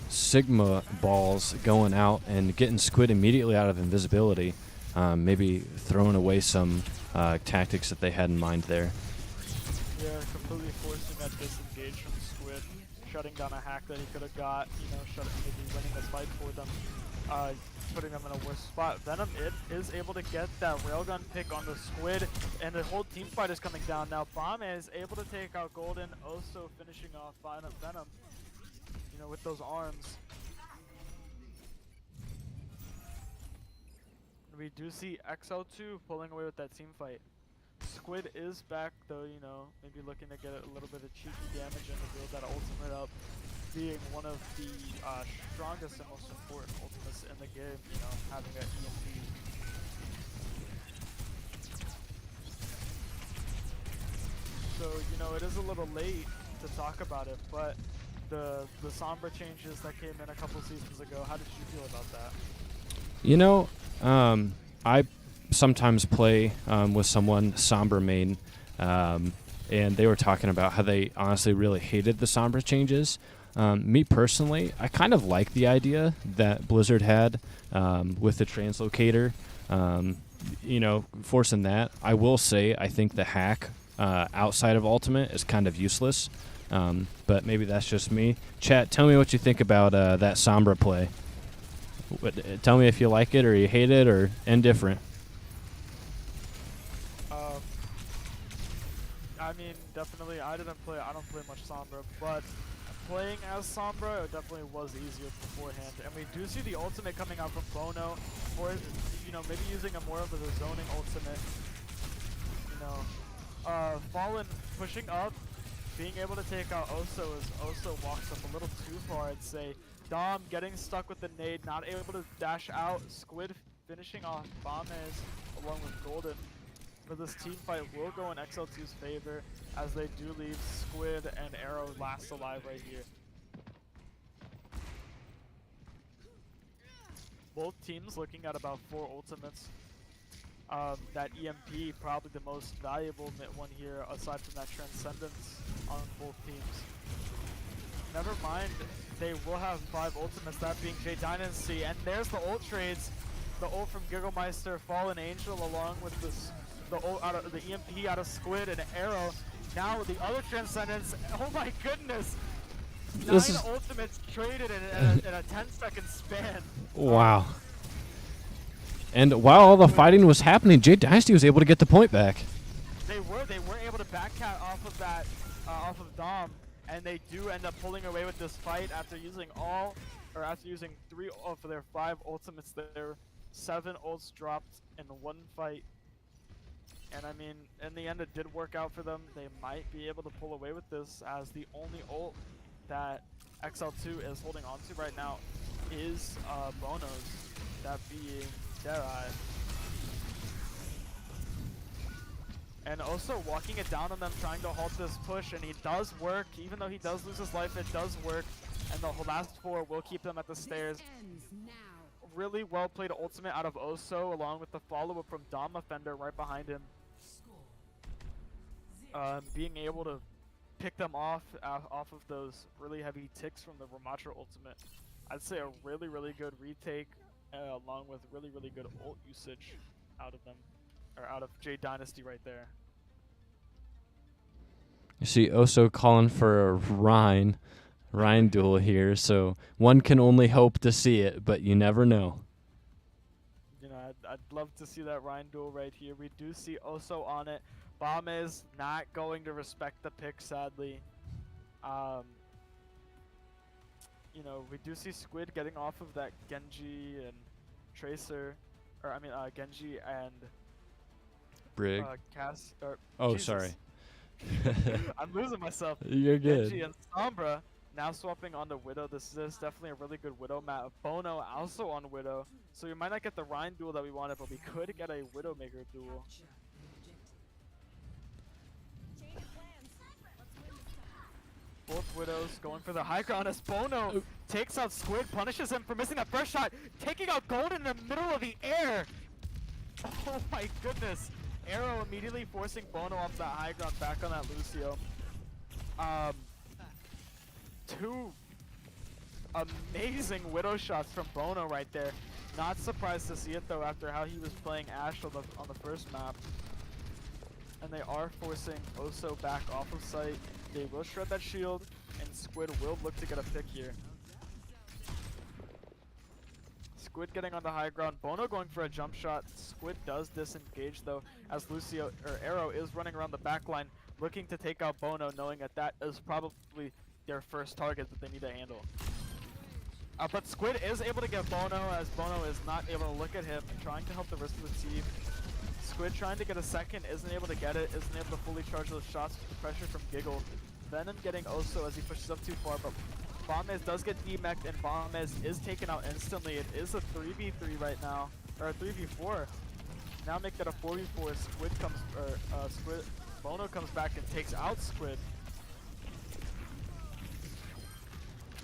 Sigma balls going out and getting Squid immediately out of invisibility, maybe throwing away some tactics that they had in mind there. Yeah, completely forcing that disengage from Squid, shutting down a hack that he could have got, you know, maybe winning this fight for them, putting them in a worse spot. Venom is able to get that railgun pick on the Squid, and the whole team fight is coming down now. Bomb is able to take out Golden, also finishing off Venom, you know, with those arms. We do see XL2 pulling away with that team fight. Squid is back though, you know, maybe looking to get a little bit of cheeky damage and to build that ultimate up, being one of the strongest and most important ultimates in the game, you know, having that EMP. So, you know, it is a little late to talk about it, but the Sombra changes that came in a couple seasons ago, how did you feel about that? You know, I sometimes play with someone Sombra main, and they were talking about how they honestly really hated the Sombra changes. Me personally, I kind of like the idea that Blizzard had with the translocator, you know, forcing that. I will say I think the hack outside of Ultimate is kind of useless, but maybe that's just me. Chat, tell me what you think about that Sombra play. Tell me if you like it or you hate it or indifferent. I mean, definitely, I don't play much Sombra, but playing as Sombra, it definitely was easier beforehand. And we do see the ultimate coming out from Bono, or, you know, maybe using a more of a zoning ultimate. You know, Fallen pushing up, being able to take out Oso as Oso walks up a little too far, I'd say. Dom getting stuck with the nade, not able to dash out. Squid finishing off Bombers along with Golden. But this team fight will go in XL2's favor as they do leave Squid and Arrow last alive right here. Both teams looking at about 4 ultimates. That EMP probably the most valuable one here aside from that Transcendence on both teams. Never mind, they will have 5 ultimates, that being Jade Dynasty, and there's the ult trades. The ult from Gigglemeister, Fallen Angel, along with the ult out of the EMP out of Squid and Arrow. Now the other Transcendence, oh my goodness! 9 ultimates traded in a 10-second span. Wow. And while all the fighting was happening, Jade Dynasty was able to get the point back. They were able to backcat off of that, off of Dom, and they do end up pulling away with this fight after using 3 of their 5 ultimates there. 7 ults dropped in 1 fight. And I mean, in the end, it did work out for them. They might be able to pull away with this, as the only ult that XL2 is holding on to right now is Bono's, that being Derai. And also walking it down on them, trying to halt this push, and he does work. Even though he does lose his life, it does work. And the last 4 will keep them at the stairs. Really well played ultimate out of Oso, along with the follow-up from Dom Offender right behind him. Being able to pick them off of those really heavy ticks from the Ramatra ultimate. I'd say a really, really good retake, along with really, really good ult usage out of them. Or out of Jade Dynasty right there. You see Oso calling for a Rhine duel here, so one can only hope to see it, but you never know. You know, I'd love to see that Rhine duel right here. We do see Oso on it. Bomb is not going to respect the pick, sadly. You know, we do see Squid getting off of that Genji and Tracer, or I mean Genji and Brig. Cass. Or Oh, Jesus. sorry. I'm losing myself. You're good. Genji and Sombra now swapping on the Widow. This is definitely a really good Widow map. Bono also on Widow. So we might not get the Rhine duel that we wanted, but we could get a Widowmaker duel. Both Widows going for the high ground as Bono takes out Squid, punishes him for missing that first shot, taking out Golden in the middle of the air. Oh my goodness. Arrow immediately forcing Bono off that high ground back on that Lucio. 2 amazing Widow shots from Bono right there. Not surprised to see it though after how he was playing Ashe on the first map. And they are forcing Oso back off of site. They will shred that shield, and Squid will look to get a pick here. Squid getting on the high ground. Bono going for a jump shot. Squid does disengage though, as Lucio or Arrow is running around the back line, looking to take out Bono, knowing that that is probably their first target that they need to handle. But Squid is able to get Bono, as Bono is not able to look at him, trying to help the rest of the team. Squid trying to get a second, isn't able to get it, isn't able to fully charge those shots with the pressure from Giggle. Venom getting Oso as he pushes up too far, but Bombez does get demeched, and Bombez is taken out instantly. It is a 3v3 right now, or a 3v4. Now make that a 4v4. Bono comes back and takes out Squid.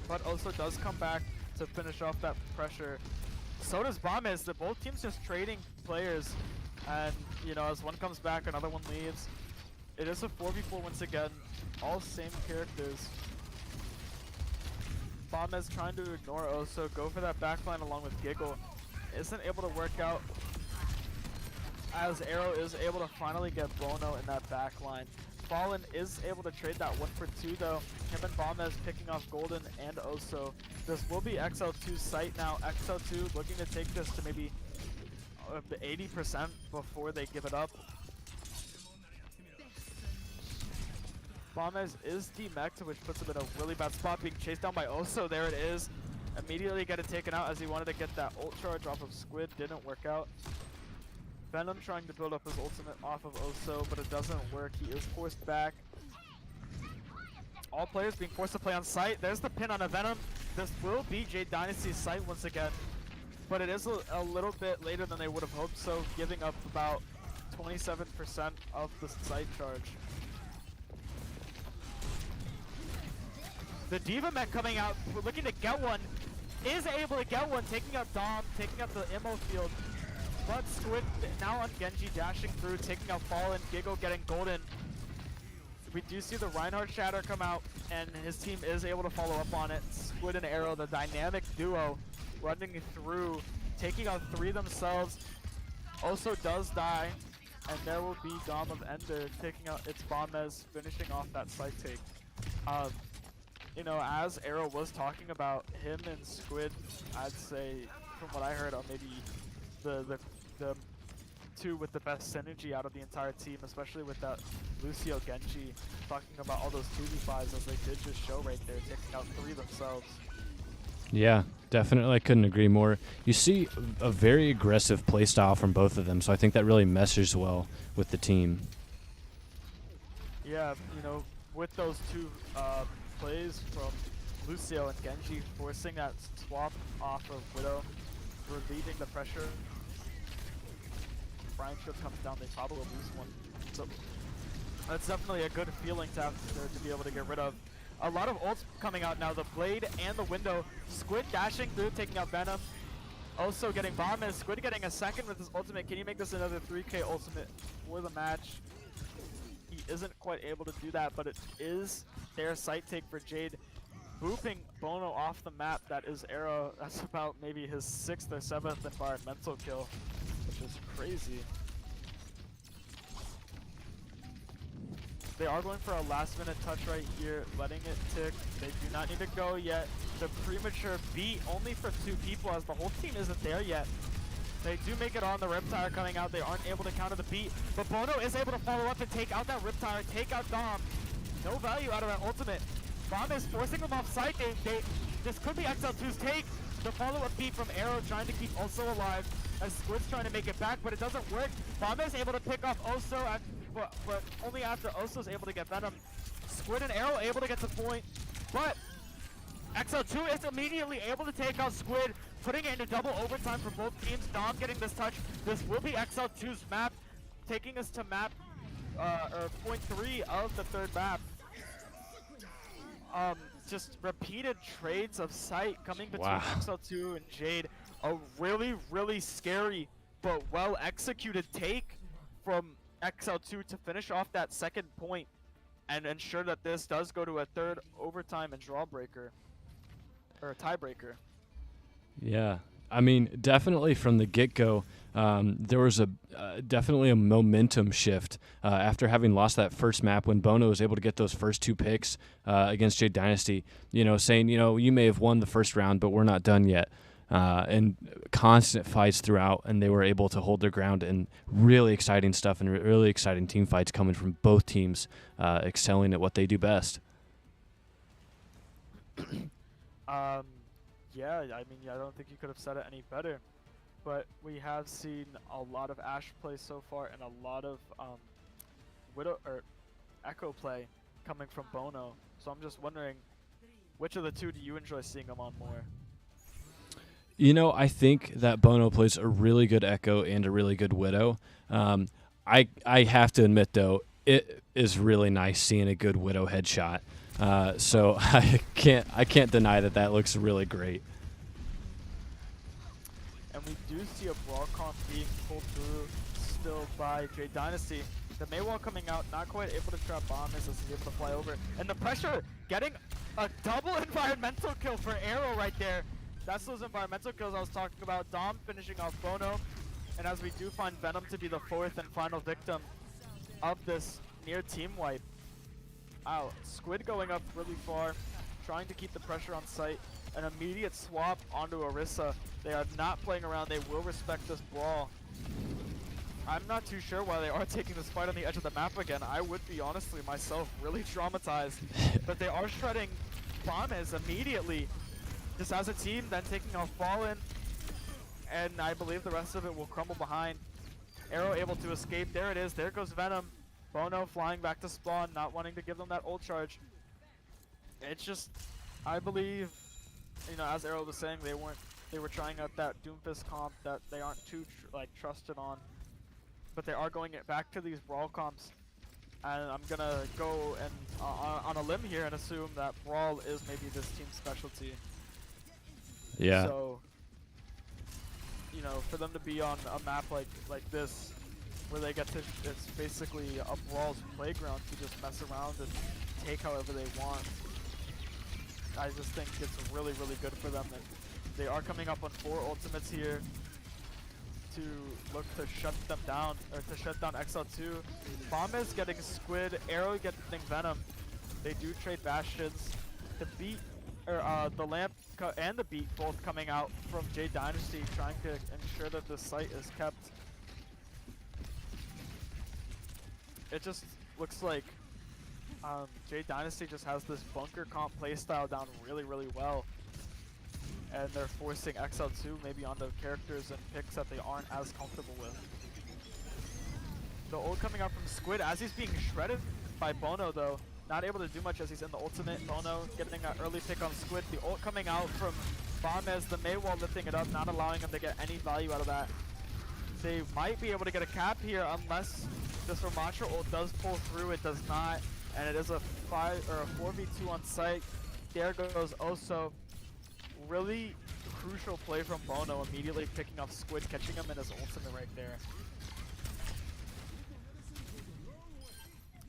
But Oso does come back to finish off that pressure. So does Bombez. They're both teams just trading players. And, you know, as one comes back, another one leaves. It is a 4v4 once again. All same characters. Bombez trying to ignore Oso, go for that backline along with Giggle. Isn't able to work out, as Arrow is able to finally get Bono in that backline. Fallen is able to trade that 1 for 2 though. Him and Bombez picking off Golden and Oso. This will be XL2's site now. XL2 looking to take this to maybe 80% before they give it up. Bombez is demeched, which puts him in a really bad spot, being chased down by Oso. There it is. Immediately get it taken out as he wanted to get that ult charge off of Squid. Didn't work out. Venom trying to build up his ultimate off of Oso, but it doesn't work. He is forced back. All players being forced to play on site. There's the pin on a Venom. This will be Jade Dynasty's site once again. But it is a little bit later than they would have hoped, so giving up about 27% of the site charge. The D.Va mech coming out, looking to get one, is able to get one, taking out Dom, taking out the ammo field. But Squid now on Genji, dashing through, taking out Fallen, Giggle getting Golden. We do see the Reinhardt Shatter come out, and his team is able to follow up on it. Squid and Arrow, the dynamic duo, running through, taking out 3 themselves. Oso does die, and there will be Dom of Ender taking out its Bombez, finishing off that site take. You know, as Arrow was talking about him and Squid, I'd say, from what I heard, maybe the 2 with the best synergy out of the entire team, especially with that Lucio Genji, talking about all those 2v5s as they did just show right there, taking out 3 themselves. Yeah, definitely. I couldn't agree more. You see a very aggressive playstyle from both of them, so I think that really meshes well with the team. Yeah, you know, with those 2 plays from Lucio and Genji, forcing that swap off of Widow, relieving the pressure Brian Shield comes down, they probably lose one. So that's definitely a good feeling to have to be able to get rid of. A lot of ults coming out now, the Blade and the Window. Squid dashing through, taking out Venom. Also getting Bombas. Squid getting a second with his ultimate. Can he make this another 3K ultimate for the match? He isn't quite able to do that, but it is their site take for Jade. Booping Bono off the map. That is Arrow. That's about maybe his 6th or 7th environmental kill, which is crazy. They are going for a last minute touch right here, letting it tick. They do not need to go yet. The premature beat only for 2 people as the whole team isn't there yet. They do make it on the Riptire coming out. They aren't able to counter the beat, but Bono is able to follow up and take out that Riptire, take out Dom. No value out of that ultimate. Bomb is forcing them off site. This could be XL2's take. The follow-up beat from Arrow trying to keep Oso alive as Squid's trying to make it back, but it doesn't work. Bomb is able to pick off Oso, but only after Oso's able to get Venom. Squid and Arrow able to get to point, but XL2 is immediately able to take out Squid, putting it into double overtime for both teams. Dom getting this touch. This will be XL2's map, taking us to map, or point 3 of the 3rd map. Just repeated trades of sight coming between XL2 and Jade. A really, really scary but well executed take from XL2 to finish off that 2nd point and ensure that this does go to a 3rd overtime and draw breaker, or a tiebreaker. Yeah, I mean, definitely from the get-go, there was definitely a momentum shift after having lost that first map when Bono was able to get those first 2 picks against Jade Dynasty, saying, you may have won the first round, but we're not done yet. And constant fights throughout, and they were able to hold their ground, and really exciting stuff and really exciting team fights coming from both teams, excelling at what they do best. Yeah, I mean, I don't think you could have said it any better, but we have seen a lot of Ashe play so far and a lot of Widow or Echo play coming from Bono. So I'm just wondering, which of the 2 do you enjoy seeing him on more? I think that Bono plays a really good Echo and a really good Widow. I have to admit, though, it is really nice seeing a good Widow headshot. So I can't deny that looks really great. And we do see a brawl comp being pulled through still by Jade Dynasty. The Maywall coming out, not quite able to trap Bombers as he's able to fly over. And the pressure, getting a double environmental kill for Arrow right there. That's those environmental kills I was talking about. Dom finishing off Bono. And as we do find Venom to be the 4th and final victim of this near team wipe. Wow, Squid going up really far, trying to keep the pressure on site. An immediate swap onto Orisa. They are not playing around. They will respect this brawl. I'm not too sure why they are taking this fight on the edge of the map again. I would be honestly myself really traumatized. But they are shredding Bombas immediately. Just as a team, then taking off Fallen. And I believe the rest of it will crumble behind. Arrow able to escape. There it is. There goes Venom. Bono flying back to spawn, not wanting to give them that ult charge. It's just, I believe, as Arrow was saying, they were trying out that Doomfist comp that they aren't too trusted on, but they are going back to these brawl comps. And I'm gonna go and on a limb here and assume that brawl is maybe this team's specialty. Yeah. So, for them to be on a map like this, where they get to, it's basically a brawl's playground to just mess around and take however they want. I just think it's really, really good for them. And they are coming up on 4 ultimates here to look to shut them down, or to shut down XL2. Bomb is getting Squid, Arrow getting Venom. They do trade Bastions. The beat, or the lamp and the beat both coming out from Jade Dynasty, trying to ensure that the site is kept. It just looks like Jade Dynasty just has this bunker comp playstyle down really, really well. And they're forcing XL2 maybe onto characters and picks that they aren't as comfortable with. The ult coming out from Squid as he's being shredded by Bono though. Not able to do much as he's in the ultimate. Bono getting an early pick on Squid. The ult coming out from Bombez, the Maywall lifting it up, not allowing him to get any value out of that. They might be able to get a cap here unless this Ramatra ult does pull through. It does not, and it is a 4v2 on site. There goes Oso. Really crucial play from Bono, immediately picking off Squid, catching him in his ultimate right there.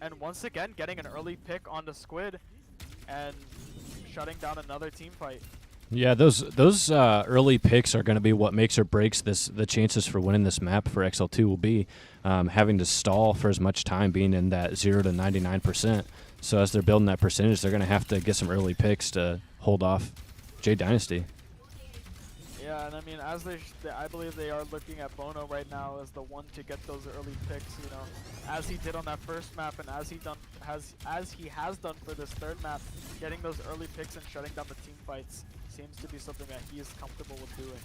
And once again, getting an early pick onto Squid and shutting down another team fight. Yeah, those early picks are going to be what makes or breaks the chances for winning this map for XL2 will be having to stall for as much time, being in that 0 to 99%. So as they're building that percentage, they're going to have to get some early picks to hold off Jade Dynasty. Yeah, and I mean, I believe they are looking at Bono right now as the one to get those early picks. You know, as he did on that first map, and as he has done for this third map, getting those early picks and shutting down the team fights seems to be something that he is comfortable with doing.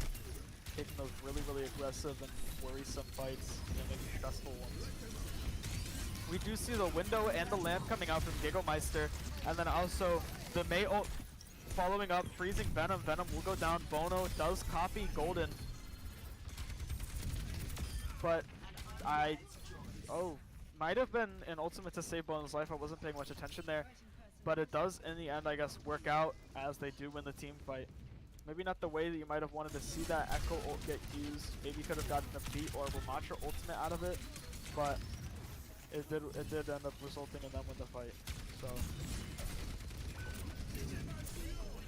Taking those really aggressive and worrisome fights, and maybe stressful ones. We do see the window and the lamp coming out from Gigglemeister, and then also the Mei ult following up, freezing Venom. Venom will go down. Bono does copy Golden. But might have been an ultimate to save Bono's life. I wasn't paying much attention there. But it does, in the end, I guess, work out as they do win the team fight. Maybe not the way that you might have wanted to see that Echo ult get used. Maybe could have gotten a beat or a Ramatra ultimate out of it. But it did end up resulting in them win the fight. So.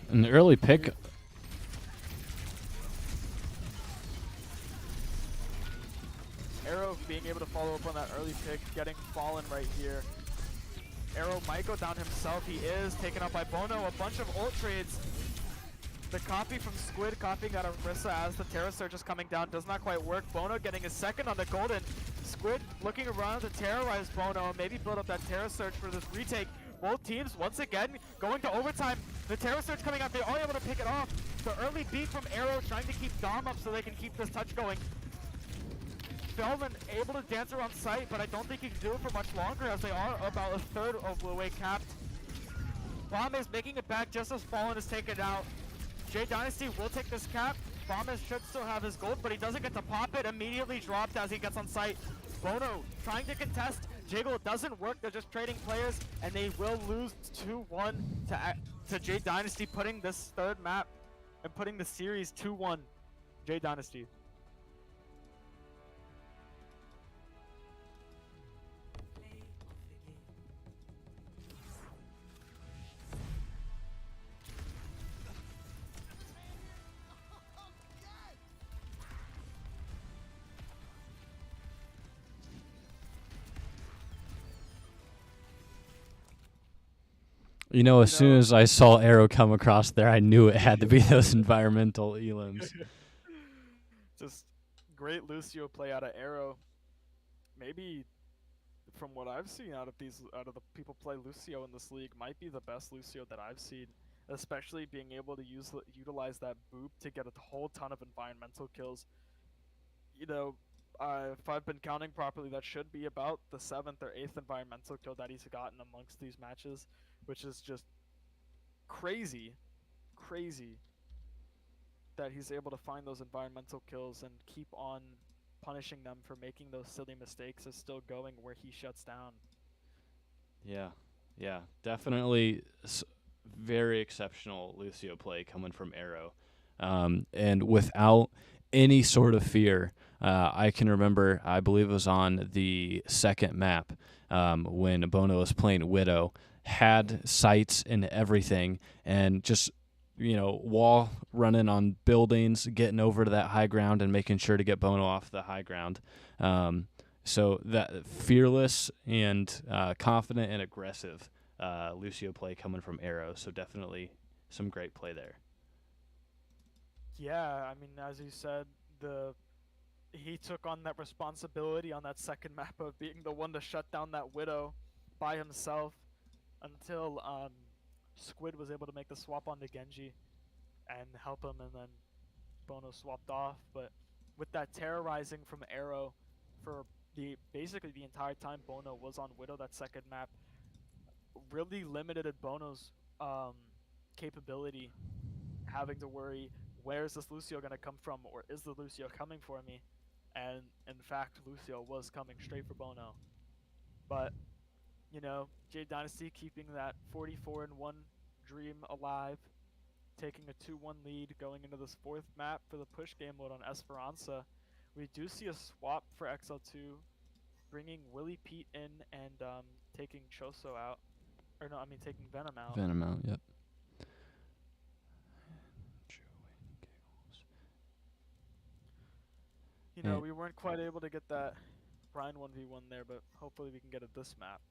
And the early pick. Arrow being able to follow up on that early pick, getting fallen right here. Arrow might go down himself. He is taken out by Bono. A bunch of ult trades. The copy from Squid copying out of Rissa as the Terra Surge is coming down does not quite work. Bono getting his second on the Golden. Squid looking around to terrorize Bono and maybe build up that Terra Surge for this retake. Both teams once again going to overtime. The Terra Surge coming out, they are able to pick it off. The early beat from Arrow trying to keep Dom up so they can keep this touch going. Felvin able to dance around site, but I don't think he can do it for much longer as they are about a third of the way capped. Bomb is making it back just as Fallen is taken out. Jade Dynasty will take this cap. Bombas should still have his gold, but he doesn't get to pop it. Immediately dropped as he gets on site. Bono trying to contest. Jiggle doesn't work. They're just trading players, and they will lose 2-1 to Jade Dynasty, putting this third map and putting the series 2-1 Jade Dynasty. You know, as soon as I saw Arrow come across there, I knew it had to be those environmental elims. Just great Lucio play out of Arrow. Maybe from what I've seen out of the people play Lucio in this league, might be the best Lucio that I've seen. Especially being able to utilize that boop to get a whole ton of environmental kills. You know, if I've been counting properly, that should be about the 7th or 8th environmental kill that he's gotten amongst these matches, which is just crazy that he's able to find those environmental kills and keep on punishing them for making those silly mistakes is still going where he shuts down. Yeah, definitely very exceptional Lucio play coming from Arrow. And without any sort of fear, I can remember, I believe it was on the second map when Bono was playing Widow, had sights and everything, and just, you know, wall running on buildings, getting over to that high ground and making sure to get Bono off the high ground. So that fearless and confident and aggressive Lucio play coming from Arrow. So definitely some great play there. Yeah, I mean, as you said, he took on that responsibility on that second map of being the one to shut down that Widow by himself until Squid was able to make the swap onto Genji and help him, and then Bono swapped off. But with that terrorizing from Arrow for basically the entire time Bono was on Widow, that second map really limited Bono's capability, having to worry, where is this Lucio going to come from, or is the Lucio coming for me? and in fact, Lucio was coming straight for Bono. But, you know, Jade Dynasty keeping that 44-1 dream alive, taking a 2-1 lead going into this 4th map for the push game mode on Esperanza. We do see a swap for XL2, bringing Willie Pete in and taking Choso out. Or no, I mean taking Venom out. Venom out, yep. You know, we weren't quite able to get that Brian 1v1 there, but hopefully we can get it this map.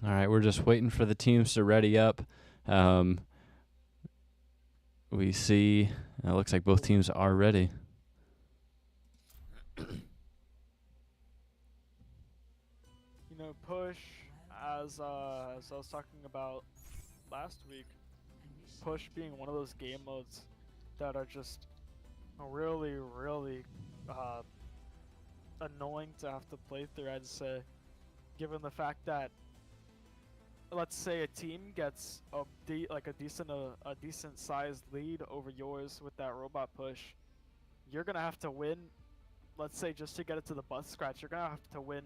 All right, we're just waiting for the teams to ready up. We see, it looks like both teams are ready. You know, push, as I was talking about last week, push being one of those game modes that are just really, really annoying to have to play through, I'd say, given the fact that, let's say a team gets a decent sized lead over yours with that robot push, you're gonna have to win. Let's say just to get it to the butt scratch, you're gonna have to win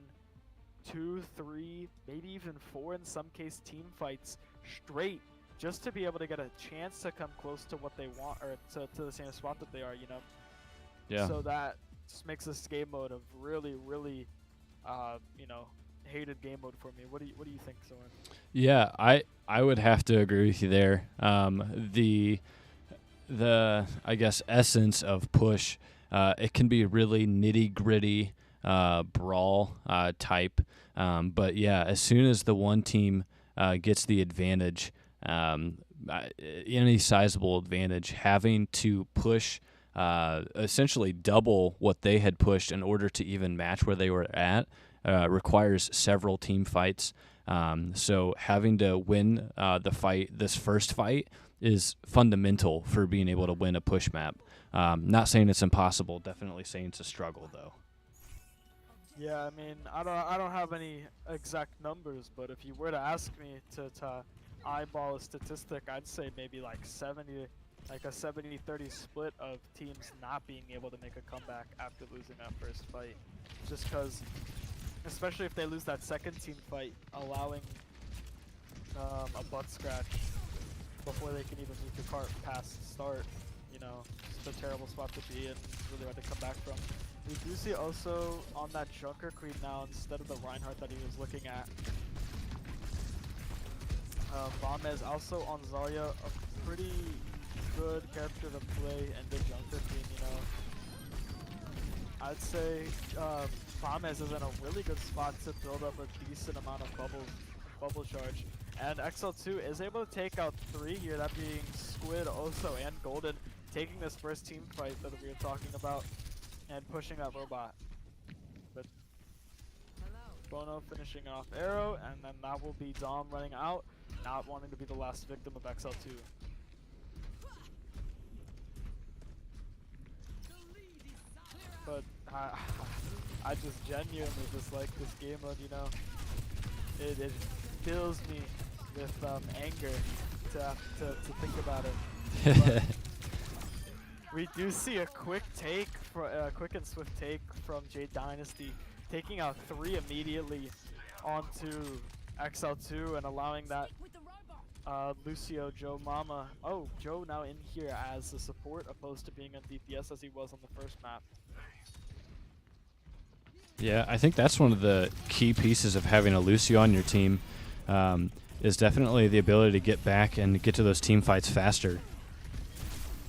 2, 3, maybe even 4 in some case team fights straight just to be able to get a chance to come close to what they want, or to the same spot that they are, you know. Yeah. So that just makes this game mode a really, really, you know, hated game mode for me. What do you think, Soren? Yeah, I would have to agree with you there. The I guess essence of push, it can be really nitty gritty brawl type, but yeah, as soon as the one team gets the advantage, any sizable advantage, having to push essentially double what they had pushed in order to even match where they were at requires several team fights. So having to win this first fight is fundamental for being able to win a push map. Not saying it's impossible, definitely saying it's a struggle though. Yeah, I mean, I don't have any exact numbers, but if you were to ask me to eyeball a statistic, I'd say maybe like a 70-30 split of teams not being able to make a comeback after losing that first fight. Just because, especially if they lose that second team fight, allowing a butt scratch before they can even move the cart past start, you know, it's a terrible spot to be in. It's really hard to come back from. We do see also on that Junker Queen now, instead of the Reinhardt that he was looking at, Vamez also on Zarya, a pretty good character to play in the Junker Queen, you know. I'd say Vamez is in a really good spot to build up a decent amount of bubble charge. And XL2 is able to take out 3 here, that being Squid, Oso, and Golden, taking this first team fight that we were talking about and pushing that robot. But Bono finishing off Arrow, and then that will be Dom running out, not wanting to be the last victim of XL2. But I just genuinely dislike this game mode, you know. It fills me with anger to think about it. We do see a quick and swift take from Jade Dynasty, taking out 3 immediately onto XL2 and allowing that Lucio, Joe Mama. Oh, Joe now in here as a support opposed to being on DPS as he was on the first map. Yeah, I think that's one of the key pieces of having a Lucio on your team, is definitely the ability to get back and get to those team fights faster.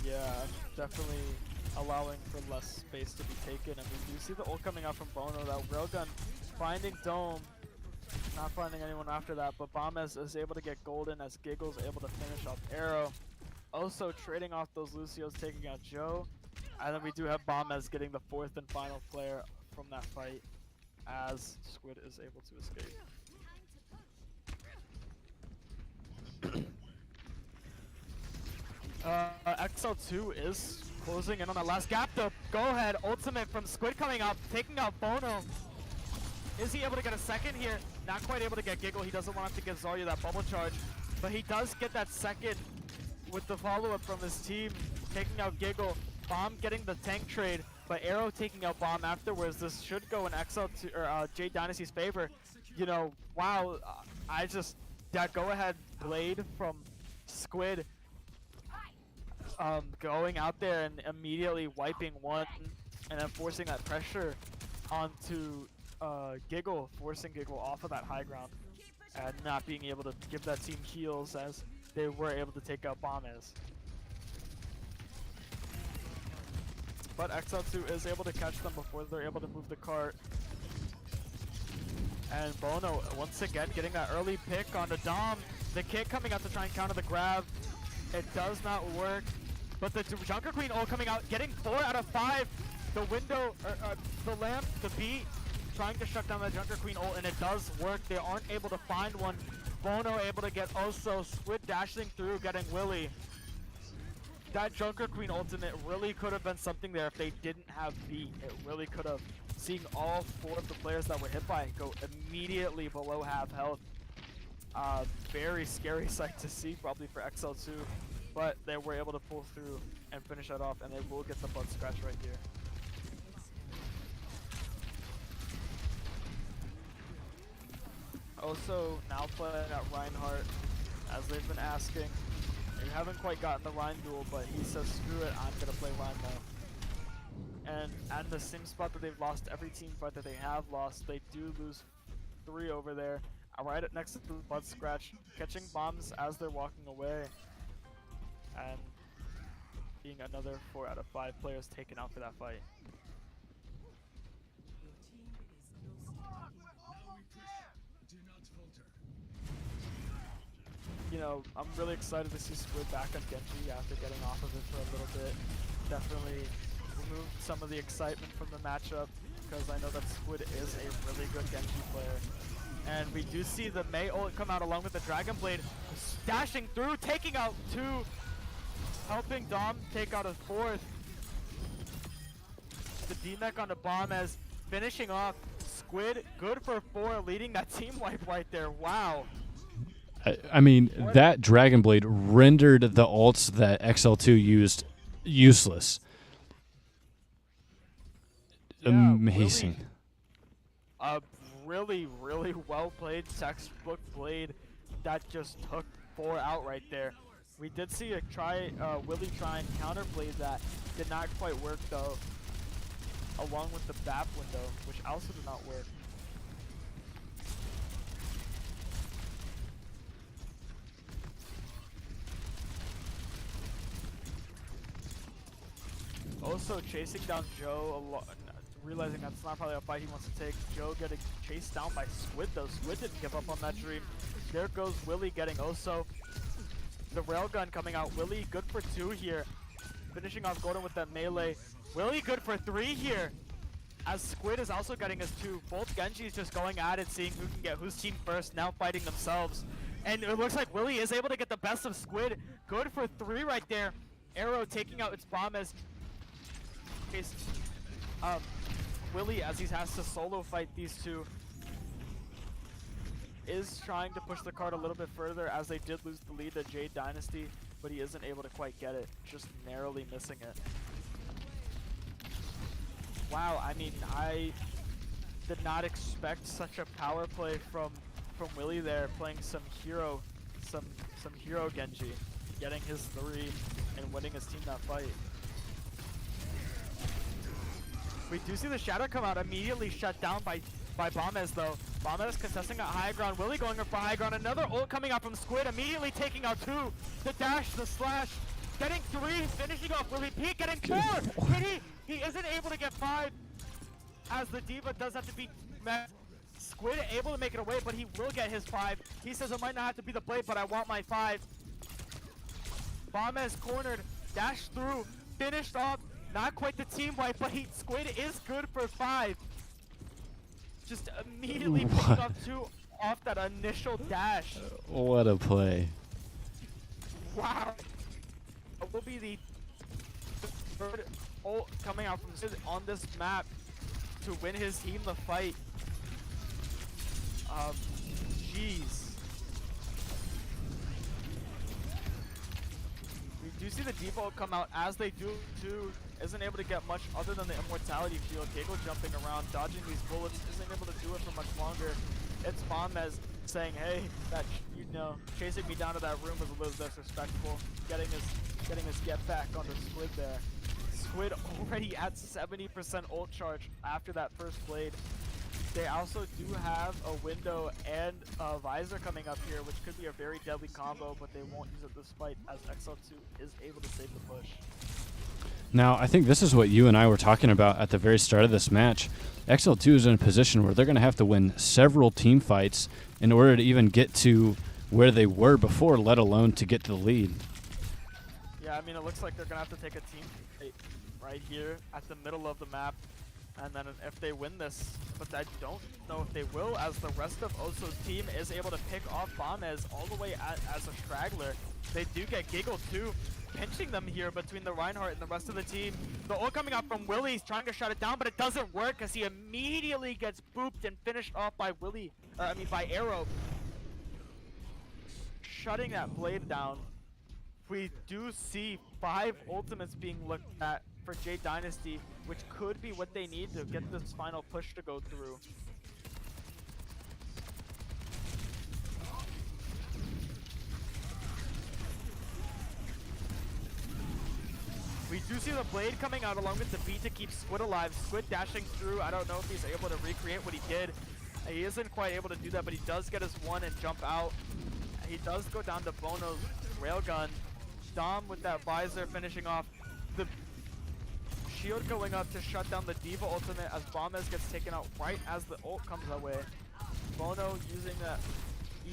Yeah, definitely allowing for less space to be taken, and we do see the ult coming out from Bono, that railgun finding Dome, Not finding anyone after that, but Bombez is able to get golden as Giggle's able to finish off Arrow. Also trading off those Lucios, taking out Joe. And then we do have Bombez getting the 4th and final player from that fight as Squid is able to escape. XL2 is closing in on that last gap. The go-ahead ultimate from Squid coming up, taking out Bono. Is he able to get a second here? Not quite able to get Giggle. He doesn't want to give Zarya that bubble charge, but he does get that second with the follow-up from his team, taking out Giggle. Bomb getting the tank trade, but Arrow taking out Bomb afterwards. This should go in XL2 or Jade Dynasty's favor. You know, wow, that go-ahead blade from Squid going out there and immediately wiping one and then forcing that pressure onto Giggle, forcing Giggle off of that high ground and not being able to give that team heals as they were able to take out Bombez. But XL2 is able to catch them before they're able to move the cart. And Bono once again getting that early pick on the Dom. The kick coming out to try and counter the grab. It does not work. But the Junker Queen ult coming out, getting 4 out of 5. The window, the lamp, the beat, trying to shut down the Junker Queen ult, and it does work. They aren't able to find one. Bono able to get Oso, Squid dashing through, getting Willy. That Junker Queen ultimate really could have been something there if they didn't have beat. It really could have. Seeing all 4 of the players that were hit by it go immediately below half health. Very scary sight to see, probably for XL2. But they were able to pull through and finish that off, and they will get the butt scratch right here. Also, now playing at Reinhardt, as they've been asking. They haven't quite gotten the Rein duel, but he says, screw it, I'm going to play Rein now. And at the same spot that they've lost every team fight that they have lost, they do lose 3 over there. Right next to the butt scratch, catching bombs as they're walking away. And being another 4 out of 5 players taken out for that fight. You know, I'm really excited to see Squid back on Genji after getting off of it for a little bit. Definitely removed some of the excitement from the matchup because I know that Squid is a really good Genji player. And we do see the Mei ult come out along with the Dragon Blade, dashing through, taking out 2, helping Dom take out a 4th. The D-Mech on the bomb as finishing off Squid, good for 4, leading that team wipe right there. Wow. I mean, that Dragon Blade rendered the ults that XL2 used useless. Yeah, amazing. Really, really well played textbook blade that just took 4 out right there. We did see a Willy try and counterblade that. Did not quite work though, along with the BAP window, which also did not work. Also chasing down Joe, realizing that's not probably a fight he wants to take. Joe getting chased down by Squid though. Squid didn't give up on that dream. There goes Willy getting Oso. The railgun coming out. Willy good for 2 here. Finishing off Golden with that melee. Willy good for 3 here. As Squid is also getting his 2. Both Genjis just going at it, seeing who can get whose team first, now fighting themselves. And it looks like Willy is able to get the best of Squid. Good for 3 right there. Arrow taking out its bomb as Willy, as he has to solo fight these 2, is trying to push the card a little bit further as they did lose the lead to Jade Dynasty, but he isn't able to quite get it, just narrowly missing it. Wow, I mean, I did not expect such a power play from Willy there, playing some hero Genji, getting his 3 and winning his team that fight. We do see the Shadow come out, immediately shut down by Bombez though. Bombez contesting at high ground, Willy going up for high ground, another ult coming out from Squid, immediately taking out 2. The dash, the slash, getting 3, finishing off Willy P, getting 4! But he isn't able to get 5, as the Diva does have to be met. Squid able to make it away, but he will get his 5. He says it might not have to be the blade, but I want my 5. Bombez cornered, dashed through, finished off. Not quite the team wipe, but Squid is good for 5. Just immediately picking up 2 off that initial dash. What a play. Wow. It will be the third ult coming out from Sid on this map to win his team the fight. Jeez. We do see the default come out as they do too. Isn't able to get much other than the immortality field. Giggle jumping around, dodging these bullets, isn't able to do it for much longer. It's Bombez saying, hey, that chasing me down to that room was a little disrespectful. Getting his get back on the Squid there. Squid already at 70% ult charge after that first blade. They also do have a window and a visor coming up here, which could be a very deadly combo, but they won't use it despite as XL2 is able to save the push. Now, I think this is what you and I were talking about at the very start of this match. XL2 is in a position where they're going to have to win several team fights in order to even get to where they were before, let alone to get to the lead. Yeah, I mean, it looks like they're going to have to take a team fight right here at the middle of the map. And then if they win this, but I don't know if they will, as the rest of Oso's team is able to pick off Bombez all the way as a straggler. They do get Giggle too, pinching them here between the Reinhardt and the rest of the team. The ult coming out from Willie, he's trying to shut it down, but it doesn't work as he immediately gets booped and finished off by by Arrow. Shutting that blade down. We do see 5 ultimates being looked at for Jade Dynasty, which could be what they need to get this final push to go through. We do see the blade coming out along with the beat to keep Squid alive. Squid dashing through. I don't know if he's able to recreate what he did. He isn't quite able to do that, but he does get his 1 and jump out. He does go down to Bono's railgun. Dom with that visor finishing off. The shield going up to shut down the Diva ultimate as Bombez gets taken out right as the ult comes away. Bono using that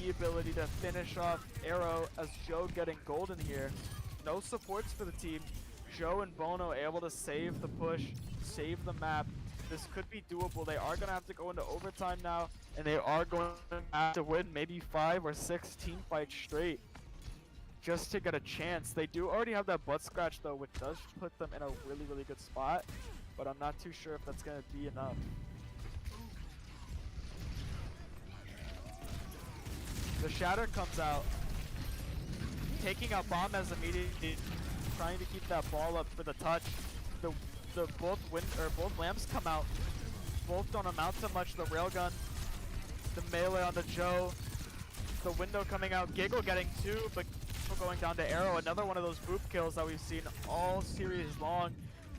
E ability to finish off Arrow as Joe getting golden here. No supports for the team. Joe and Bono able to save the push, save the map. This could be doable. They are going to have to go into overtime now, and they are going to have to win maybe 5 or 6 team fights straight just to get a chance. They do already have that butt scratch though, which does put them in a really, really good spot, but I'm not too sure if that's going to be enough. The Shatter comes out, taking out Bombez immediately, trying to keep that ball up for the touch. Both lamps come out. Both don't amount to much. The railgun, the melee on the Joe, the window coming out. Giggle getting 2, but going down to Arrow. Another one of those boop kills that we've seen all series long.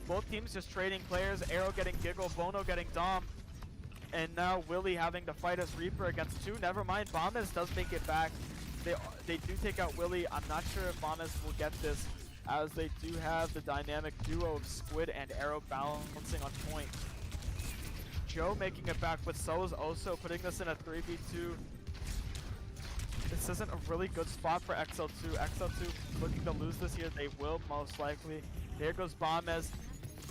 Both teams just trading players. Arrow getting Giggle, Bono getting Dom, and now Willie having to fight as Reaper against 2. Never mind, Bombez does make it back. They do take out Willie. I'm not sure if Bombez will get this, as they do have the dynamic duo of Squid and Arrow balancing on point. Joe making it back, but so is Oso, putting this in a 3v2. This isn't a really good spot for XL2. XL2 looking to lose this here. They will most likely. There goes Bombez.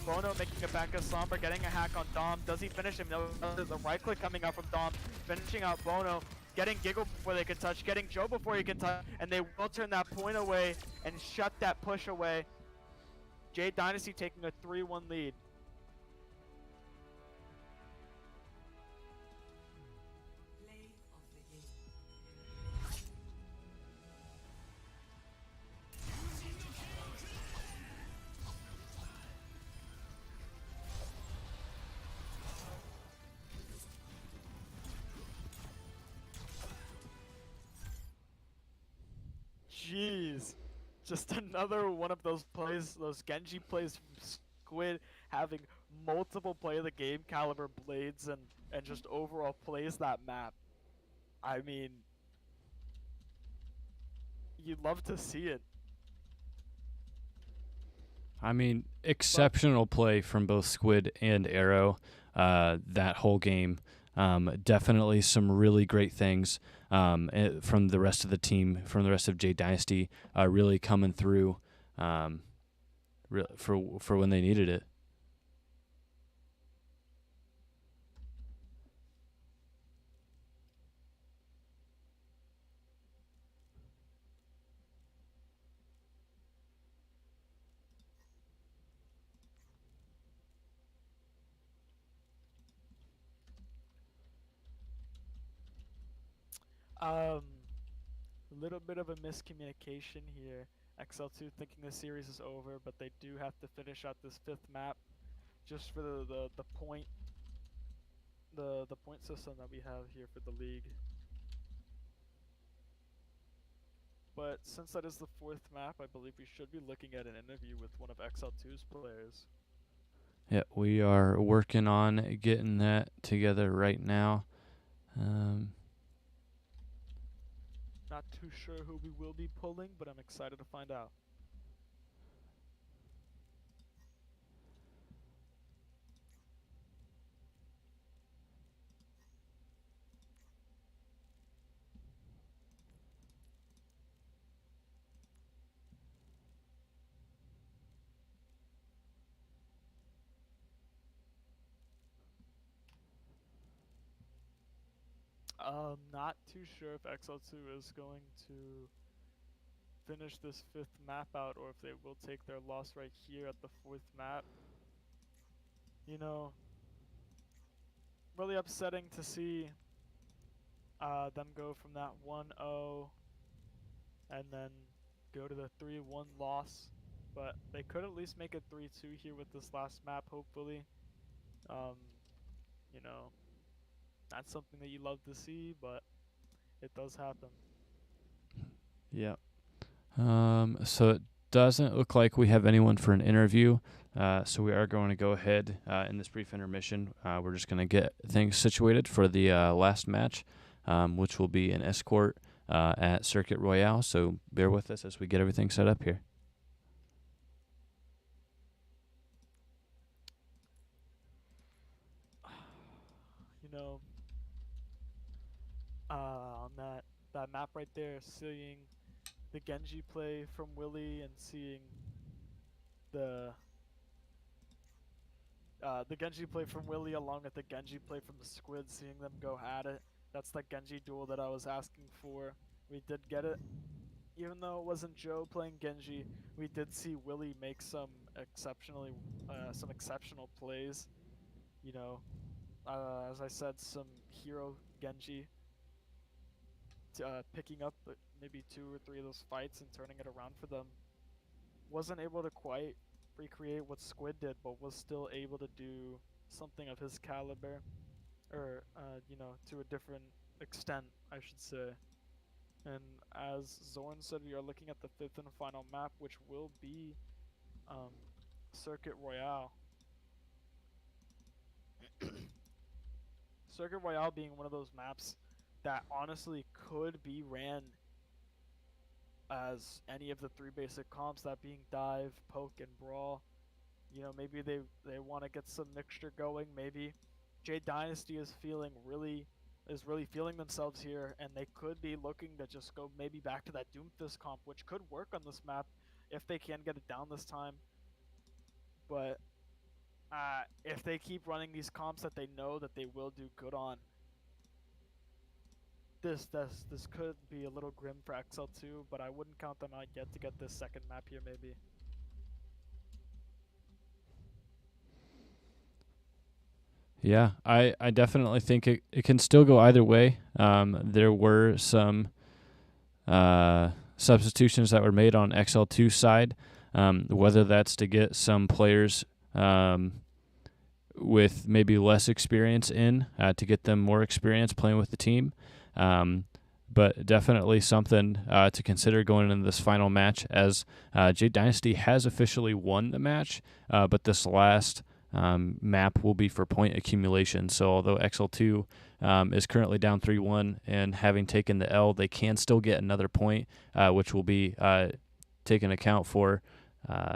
Bono making it back as Sombra, getting a hack on Dom. Does he finish him? No, there's a right click coming out from Dom, finishing out Bono. Getting Giggle before they can touch, getting Joe before he can touch, and they will turn that point away and shut that push away. Jade Dynasty taking a 3-1 lead. Jeez, just another one of those plays, those Genji plays from Squid, having multiple play of the game caliber blades and just overall plays that map. I mean, you'd love to see it. I mean, exceptional play from both Squid and Arrow that whole game. Definitely some really great things from the rest of the team, from the rest of Jade Dynasty, really coming through for when they needed it. A little bit of a miscommunication here. XL2 thinking the series is over, but they do have to finish out this 5th map just for the point system that we have here for the league. But since that is the 4th map, I believe we should be looking at an interview with one of XL2's players. Yeah, we are working on getting that together right now. Not too sure who we will be pulling, but I'm excited to find out. Not too sure if XL2 is going to finish this 5th map out or if they will take their loss right here at the 4th map. You know, really upsetting to see them go from that 1-0 and then go to the 3-1 loss. But they could at least make it 3-2 here with this last map, hopefully. You know, that's something that you love to see, but it does happen. Yeah. So it doesn't look like we have anyone for an interview. So we are going to go ahead in this brief intermission. We're just going to get things situated for the last match, which will be an escort at Circuit Royale. So bear with us as we get everything set up here. You know, on that map right there, seeing the Genji play from Willie and seeing the Genji play from Willie along with the Genji play from the Squid, seeing them go at it. That's the Genji duel that I was asking for. We did get it. Even though it wasn't Joe playing Genji, we did see Willie make some exceptional plays. You know, as I said, some hero Genji picking up maybe 2 or 3 of those fights and turning it around for them. Wasn't able to quite recreate what Squid did, but was still able to do something of his caliber, or you know, to a different extent, I should say. And as Zorn said, we are looking at the 5th and final map, which will be Circuit Royale. Circuit Royale being one of those maps that honestly could be ran as any of the 3 basic comps, that being dive, poke, and brawl. You know, maybe they want to get some mixture going. Maybe Jade Dynasty is really feeling themselves here, and they could be looking to just go maybe back to that Doomfist comp, which could work on this map if they can get it down this time. But if they keep running these comps that they know that they will do good on, this could be a little grim for XL2, but I wouldn't count them out yet to get this 2nd map here maybe. Yeah, I definitely think it can still go either way. There were some substitutions that were made on XL2 side, whether that's to get some players with maybe less experience in to get them more experience playing with the team. But definitely something to consider going into this final match, as Jade Dynasty has officially won the match, but this last map will be for point accumulation. So although XL2 is currently down 3-1 and having taken the L, they can still get another point, which will be taken account for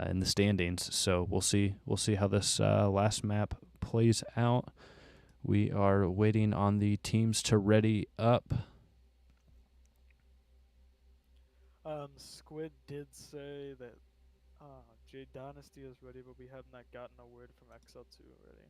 in the standings. So we'll see how this last map plays out. We are waiting on the teams to ready up. Squid did say that Jade Dynasty is ready, but we have not gotten a word from XL2 already.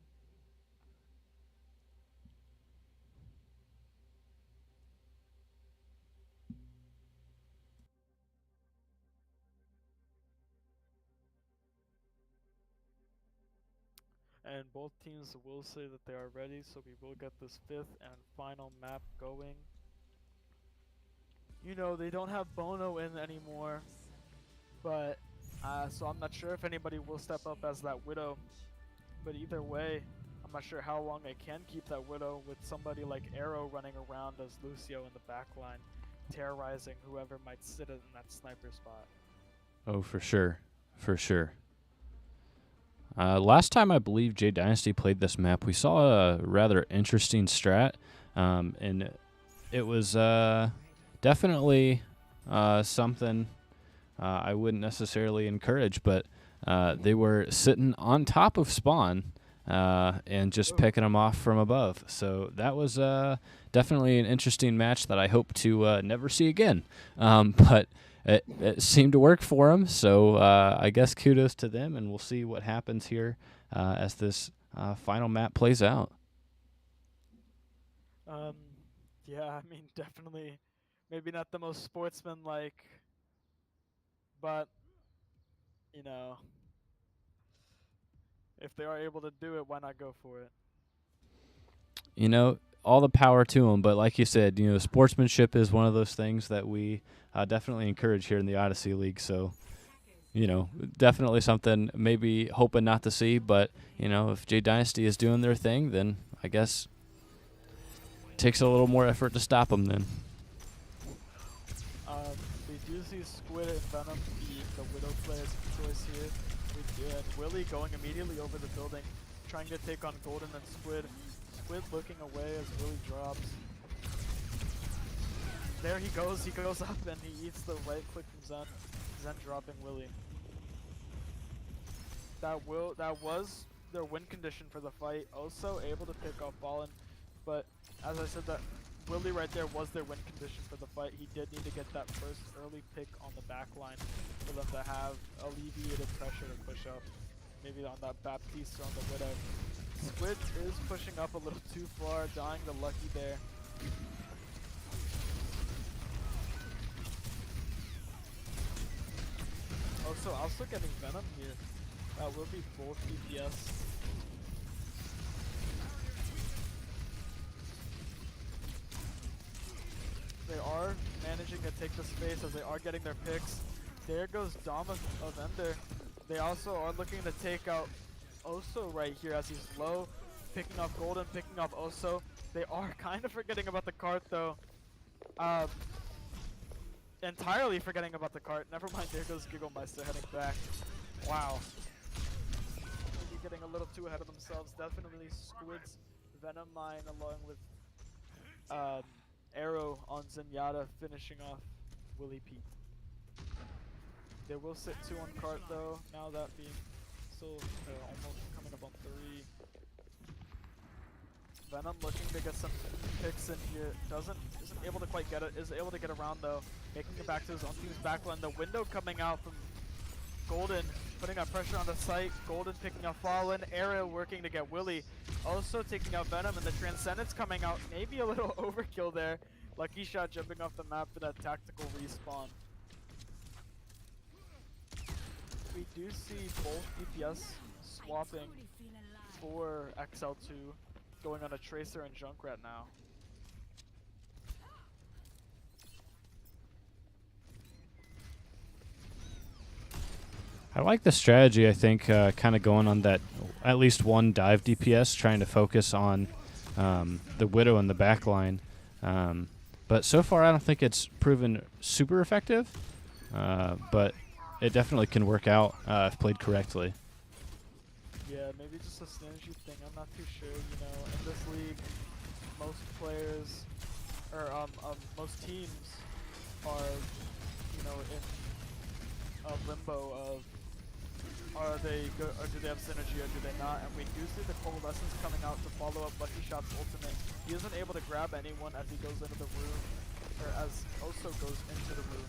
And both teams will say that they are ready, so we will get this 5th and final map going. You know, they don't have Bono in anymore, but so I'm not sure if anybody will step up as that Widow. But either way, I'm not sure how long they can keep that Widow with somebody like Arrow running around as Lucio in the backline, terrorizing whoever might sit in that sniper spot. Oh, for sure. For sure. Last time I believe Jade Dynasty played this map, we saw a rather interesting strat, and it was definitely something I wouldn't necessarily encourage, but they were sitting on top of spawn and just picking them off from above. So that was definitely an interesting match that I hope to never see again. But it seemed to work for them, so I guess kudos to them, and we'll see what happens here as this final map plays out. Yeah, I mean, definitely, maybe not the most sportsman-like, but, you know, if they are able to do it, why not go for it? You know, all the power to them, but like you said, you know, sportsmanship is one of those things that we definitely encourage here in the Odyssey League. So, you know, definitely something maybe hoping not to see, but, you know, if Jade Dynasty is doing their thing, then I guess it takes a little more effort to stop them then. We do see Squid and Venom being the Widow players of choice here. And Willie going immediately over the building, trying to take on Golden and Squid. Squid looking away as Willie drops. There he goes up and he eats the right click from Zen. Zen dropping Willie. That was their win condition for the fight. Also able to pick off Fallen, but as I said, that Willie right there was their win condition for the fight. He did need to get that first early pick on the back line for them to have alleviated pressure to push up. Maybe on that Baptiste or on the Widow. Squid is pushing up a little too far, dying to Lucky there. Also getting Venom here. That will be both DPS. They are managing to take the space as they are getting their picks. There goes Dom of Ender. They also are looking to take out Oso right here as he's low, picking off Golden, picking off Oso. They are kind of forgetting about the cart though. Entirely forgetting about the cart. Never mind, there goes Gigglemeister heading back. Wow. Maybe getting a little too ahead of themselves. Definitely Squid's Venom Mine along with Arrow on Zenyatta finishing off Willie Pete. They will sit 2 on cart though, now that being still almost coming up on 3. Venom looking to get some picks in here, isn't able to quite get it, is able to get around though, making it back to his own team's backline. The window coming out from Golden, putting up pressure on the site. Golden picking up Fallen, Arrow working to get Willie, also taking out Venom, and the Transcendence coming out, maybe a little overkill there. Lucky Shot jumping off the map for that tactical respawn. We do see both DPS swapping for XL2, going on a Tracer and Junkrat now. I like the strategy, I think, kind of going on that at least one dive DPS, trying to focus on the Widow in the backline. But so far, I don't think it's proven super effective, but it definitely can work out if played correctly. Yeah, maybe just a synergy thing. I'm not too sure. You know, in this league, most players, or most teams are, you know, in a limbo of Are they good, or do they have synergy, or do they not? And we do see the coalescence coming out to follow up Lucky Shot's ultimate. He isn't able to grab anyone as he goes into the room, or as also goes into the room.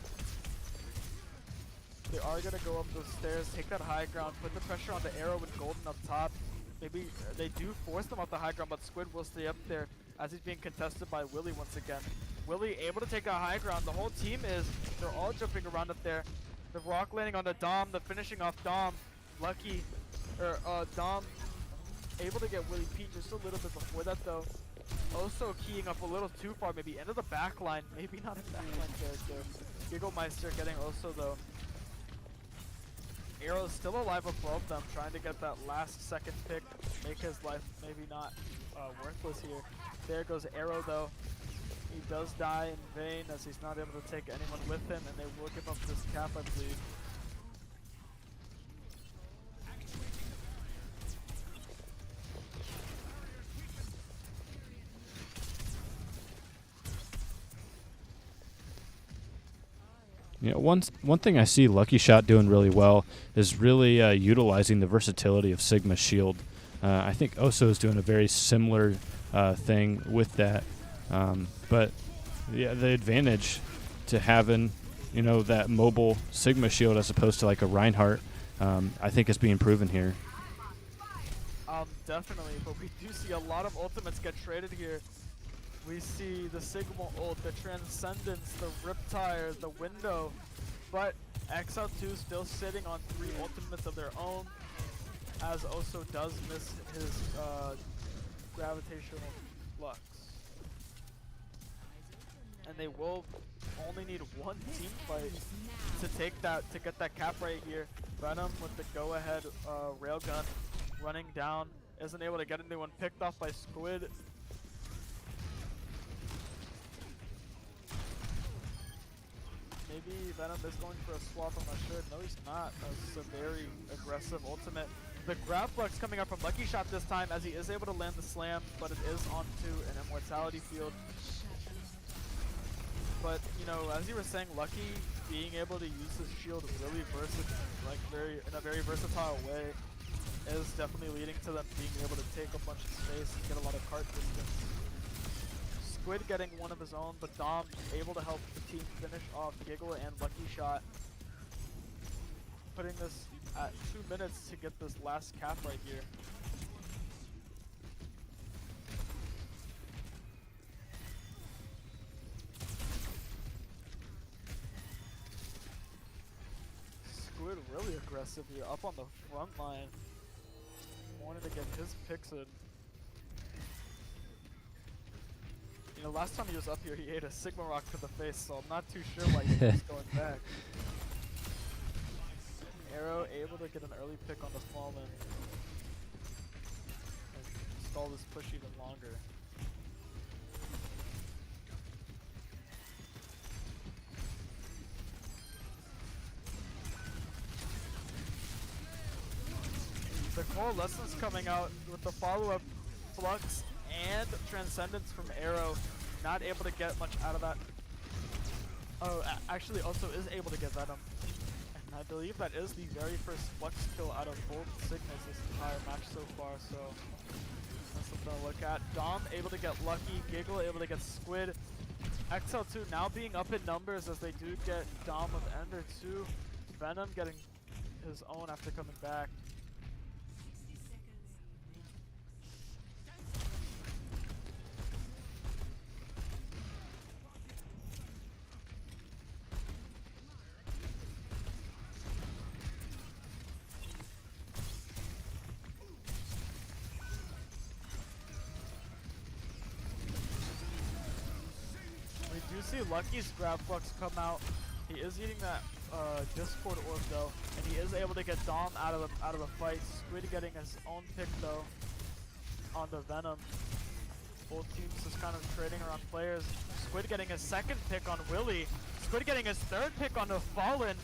They are gonna go up those stairs, take that high ground, put the pressure on the Arrow with Golden up top. Maybe they do force them off the high ground, but Squid will stay up there as he's being contested by Willie once again. Willie able to take a high ground. The whole team is, they're all jumping around up there. The rock landing on the Dom, the finishing off Dom. Lucky, or Dom able to get Willie Pete just a little bit before that though. Also keying up a little too far, maybe into the back line. Maybe not a backline character. Gigglemeister getting also though. Arrow's still alive above them, trying to get that last second pick, make his life maybe not worthless here. There goes Arrow though. He does die in vain as he's not able to take anyone with him, and they will give up this cap, I believe. You know, one thing I see Lucky Shot doing really well is really utilizing the versatility of Sigma's shield. I think Oso is doing a very similar thing with that. But yeah, the advantage to having, you know, that mobile Sigma shield as opposed to like a Reinhardt, I think is being proven here. Definitely, but we do see a lot of ultimates get traded here. We see the Sigma ult, the Transcendence, the Riptire, the Window, but XL2 still sitting on 3 ultimates of their own, as Oso does miss his gravitational flux. And they will only need one team fight to take that, to get that cap right here. Venom with the go-ahead railgun running down, isn't able to get anyone, picked off by Squid. Maybe Venom is going for a swap, I'm not sure. No, he's not. That's a very aggressive ultimate. The grab flux coming up from Lucky Shot this time as he is able to land the slam, but it is onto an immortality field. But, you know, as you were saying, Lucky being able to use his shield really in a very versatile way is definitely leading to them being able to take a bunch of space and get a lot of cart distance. Squid getting one of his own, but Dom able to help the team finish off Giggle and Lucky Shot. Putting this at 2 minutes to get this last cap right here. Squid really aggressive here, up on the front line. Wanted to get his picks in. You know, last time he was up here, he ate a Sigma Rock to the face, so I'm not too sure why he keeps going back. Arrow able to get an early pick on the Fallen and stall this push even longer. The Coalescence coming out with the follow-up Flux and Transcendence from Arrow. Not able to get much out of that. Oh, actually also is able to get Venom. And I believe that is the very first Flux kill out of both Sigmas this entire match so far, so that's something to look at. Dom able to get Lucky, Giggle able to get Squid. XL2 now being up in numbers as they do get Dom with Ender 2. Venom getting his own after coming back. See Lucky's grab flux come out. He is eating that Discord orb though, and he is able to get Dom out of the fight. Squid getting his own pick though on the Venom. Both teams just kind of trading around players. Squid getting his second pick on Willie. Squid getting his third pick on the Fallen.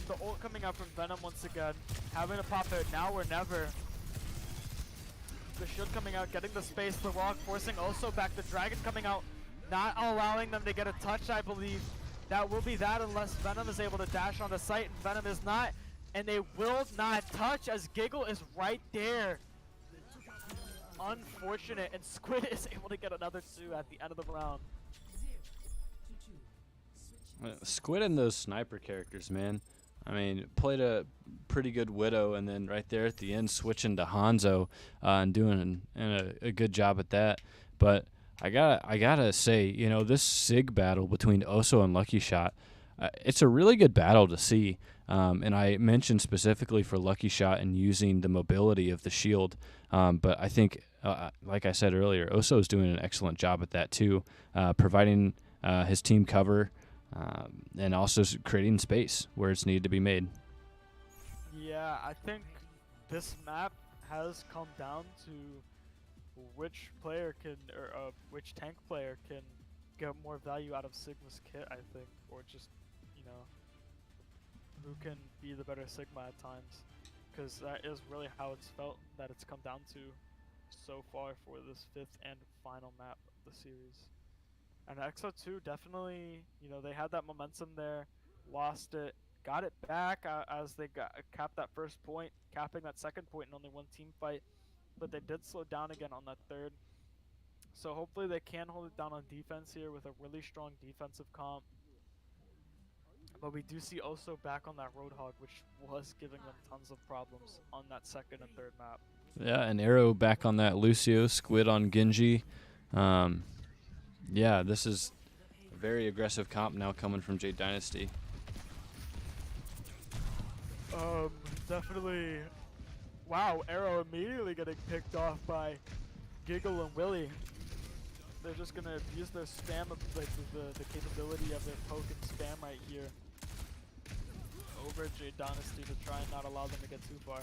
The ult coming out from Venom once again. Having to pop it now or never. The shield coming out, getting the space, the rock forcing also back. The dragon coming out, not allowing them to get a touch, I believe. that will be that unless Venom is able to dash on the site, and Venom is not. And they will not touch as Giggle is right there. Unfortunate, and Squid is able to get another 2 at the end of the round. Squid and those sniper characters, man. I mean, played a pretty good Widow, and then right there at the end, switching to Hanzo and doing a good job at that. But I gotta say, you know, this Sig battle between Oso and Lucky Shot, it's a really good battle to see. And I mentioned specifically for Lucky Shot and using the mobility of the shield. But I think, like I said earlier, Oso is doing an excellent job at that too, providing his team cover. And also creating space where it's needed to be made. Yeah, I think this map has come down to which player can, or which tank player can get more value out of Sigma's kit, I think, or just, you know, who can be the better Sigma at times, because that is really how it's felt that it's come down to so far for this 5th and final map of the series. And XL2 definitely, you know, they had that momentum there, lost it, got it back as they capped that first point, capping that second point in only 1 team fight, but they did slow down again on that 3rd. So hopefully they can hold it down on defense here with a really strong defensive comp. But we do see Oso back on that Roadhog, which was giving them tons of problems on that 2nd and 3rd map. Yeah, and Arrow back on that Lucio, Squid on Genji. Yeah, this is a very aggressive comp now coming from Jade Dynasty. Definitely. Wow, Arrow immediately getting picked off by Giggle and Willy. They're just gonna abuse their spam, like the capability of their poke and spam right here over Jade Dynasty to try and not allow them to get too far.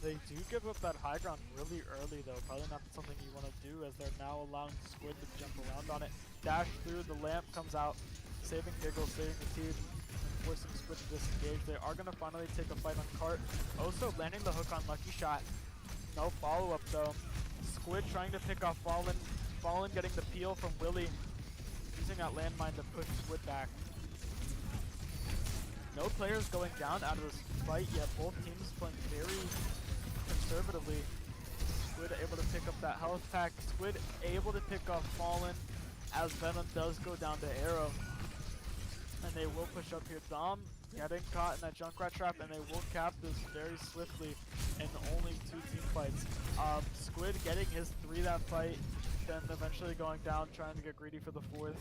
They do give up that high ground really early though, probably not something you want to do as they're now allowing Squid to jump around on it. Dash through, the lamp comes out, saving Giggle, saving the team, and forcing Squid to disengage. They are going to finally take a fight on Cart. Also landing the hook on Lucky Shot. No follow-up though. Squid trying to pick off Fallen. Fallen getting the peel from Willy, using that landmine to push Squid back. No players going down out of this fight yet. Both teams playing very conservatively. Squid able to pick up that health pack. Squid able to pick off Fallen as Venom does go down to Arrow. And they will push up here. Dom getting caught in that Junkrat trap, and they will cap this very swiftly in only 2 team fights. Squid getting his 3 that fight, then eventually going down, trying to get greedy for the 4th.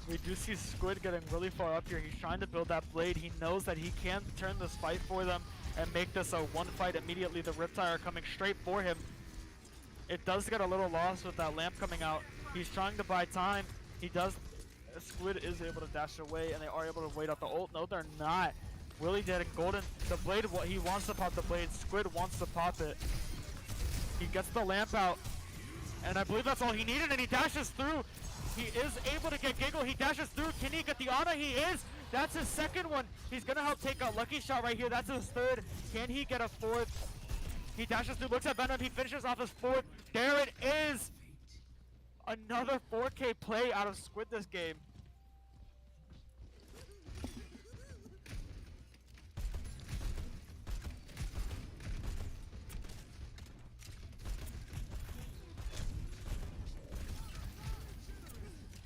We do see Squid getting really far up here. He's trying to build that blade. He knows that he can turn this fight for them and make this a 1 fight immediately. The Riptide are coming straight for him. It does get a little lost with that lamp coming out. He's trying to buy time. He does. Squid is able to dash away, and they are able to wait out the ult. No, they're not. Willy getting golden. The blade, he wants to pop the blade. Squid wants to pop it. He gets the lamp out, and I believe that's all he needed, and he dashes through. He is able to get Giggle. He dashes through. Can he get the Ana? He is. That's his 2nd one. He's going to help take out Lucky Shot right here. That's his 3rd. Can he get a 4th? He dashes through, looks at Venom. He finishes off his 4th. There it is. Another 4K play out of Squid this game.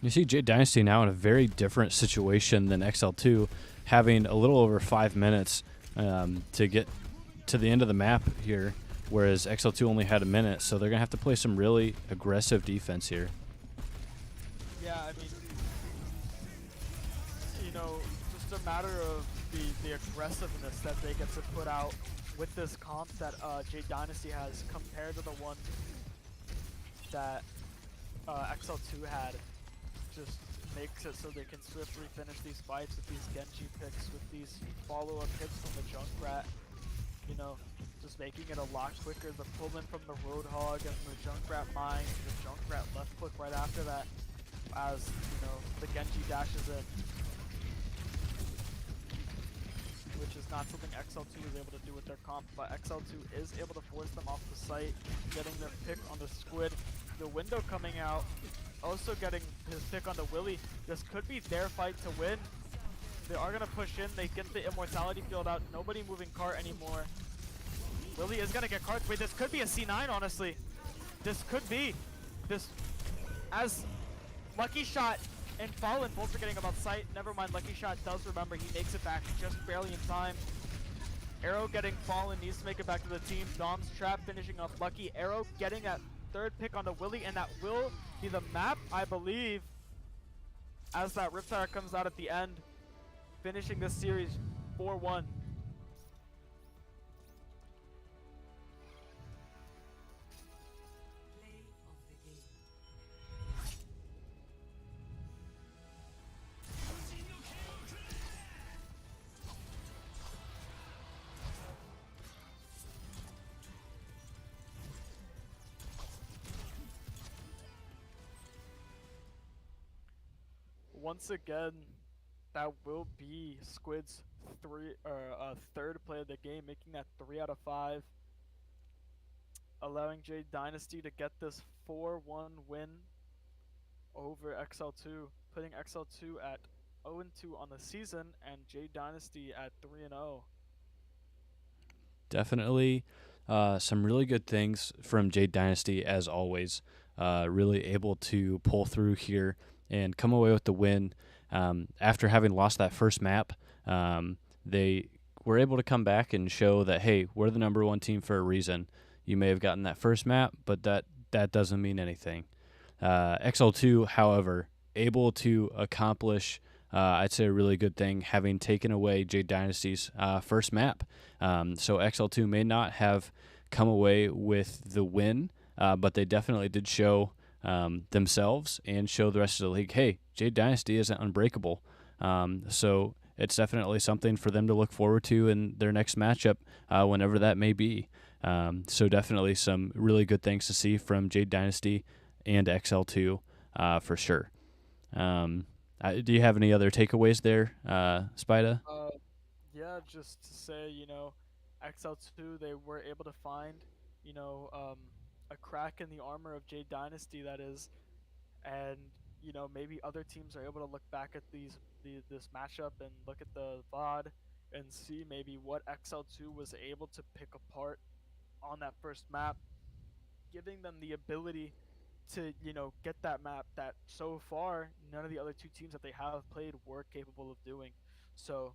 You see Jade Dynasty now in a very different situation than XL2, having a little over 5 minutes to get to the end of the map here, whereas XL2 only had a minute, so they're going to have to play some really aggressive defense here. Yeah, I mean, you know, just a matter of the aggressiveness that they get to put out with this comp that Jade Dynasty has compared to the one that XL2 had, just makes it so they can swiftly finish these fights with these Genji picks, with these follow-up hits from the Junkrat. You know, just making it a lot quicker. The pull-in from the Roadhog and the Junkrat mine, the Junkrat left click right after that, as you know the Genji dashes in, which is not something XL2 is able to do with their comp, but XL2 is able to force them off the site, getting their pick on the Squid. The window coming out, also getting his pick on the Willy. This could be their fight to win. They are going to push in, they get the Immortality field out, nobody moving cart anymore. Willy is going to get cart. Wait, this could be a C9, honestly. This could be. This, as Lucky Shot and Fallen both forgetting about sight. Never mind, Lucky Shot does remember, he makes it back just barely in time. Arrow getting Fallen, needs to make it back to the team. Dom's trap finishing off Lucky. Arrow getting that third pick on the Willy, and that will be the map, I believe, as that Riptire comes out at the end, finishing this series 4-1. Once again, that will be Squid's third play of the game, making that 3 out of 5, allowing Jade Dynasty to get this 4-1 win over XL2, putting XL2 at 0-2 on the season and Jade Dynasty at 3-0. Definitely some really good things from Jade Dynasty, as always. Really able to pull through here and come away with the win. After having lost that first map, they were able to come back and show that, hey, we're the number one team for a reason. You may have gotten that first map, but that doesn't mean anything. XL2, however, able to accomplish, I'd say, a really good thing, having taken away Jade Dynasty's first map. So XL2 may not have come away with the win, but they definitely did show themselves and show the rest of the league, hey, Jade Dynasty isn't unbreakable. So it's definitely something for them to look forward to in their next matchup, whenever that may be. So definitely some really good things to see from Jade Dynasty and XL2 for sure. Do you have any other takeaways there, Spida? Yeah, just to say, XL2, they were able to find, a crack in the armor of Jade Dynasty, that is, and maybe other teams are able to look back at this matchup and look at the VOD and see maybe what XL2 was able to pick apart on that first map, giving them the ability to get that map that so far none of the other two teams that they have played were capable of doing. So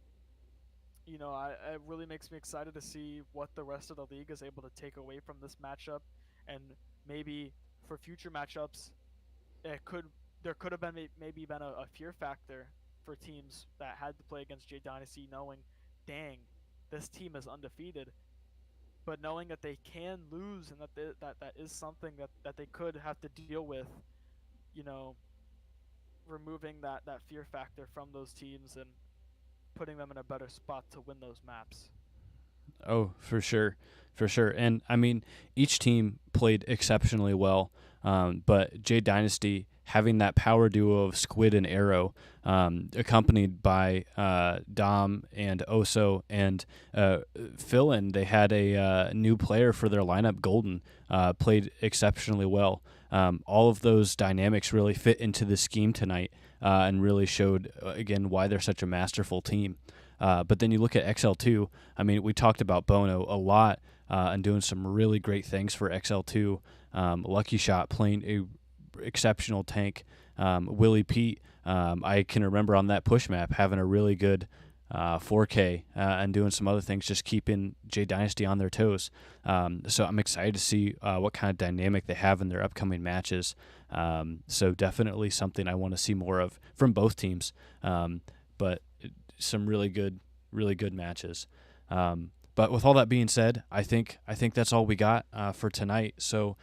it really makes me excited to see what the rest of the league is able to take away from this matchup, and maybe for future matchups there could have been maybe been a fear factor for teams that had to play against Jade Dynasty, knowing, dang, this team is undefeated, but knowing that they can lose and that is something that they could have to deal with, removing that fear factor from those teams and putting them in a better spot to win those maps. Oh, for sure. And I mean, each team played exceptionally well, but Jade Dynasty having that power duo of Squid and Arrow, accompanied by Dom and Oso and fill-in, they had a new player for their lineup, Golden, played exceptionally well. All of those dynamics really fit into the scheme tonight, and really showed, again, why they're such a masterful team. But then you look at XL2, I mean, we talked about Bono a lot, and doing some really great things for XL2. Lucky Shot playing a exceptional tank. Willie Pete, I can remember on that push map having a really good 4K and doing some other things, just keeping Jade Dynasty on their toes. So I'm excited to see what kind of dynamic they have in their upcoming matches. So definitely something I want to see more of from both teams. But some really good matches. But with all that being said, I think that's all we got for tonight. So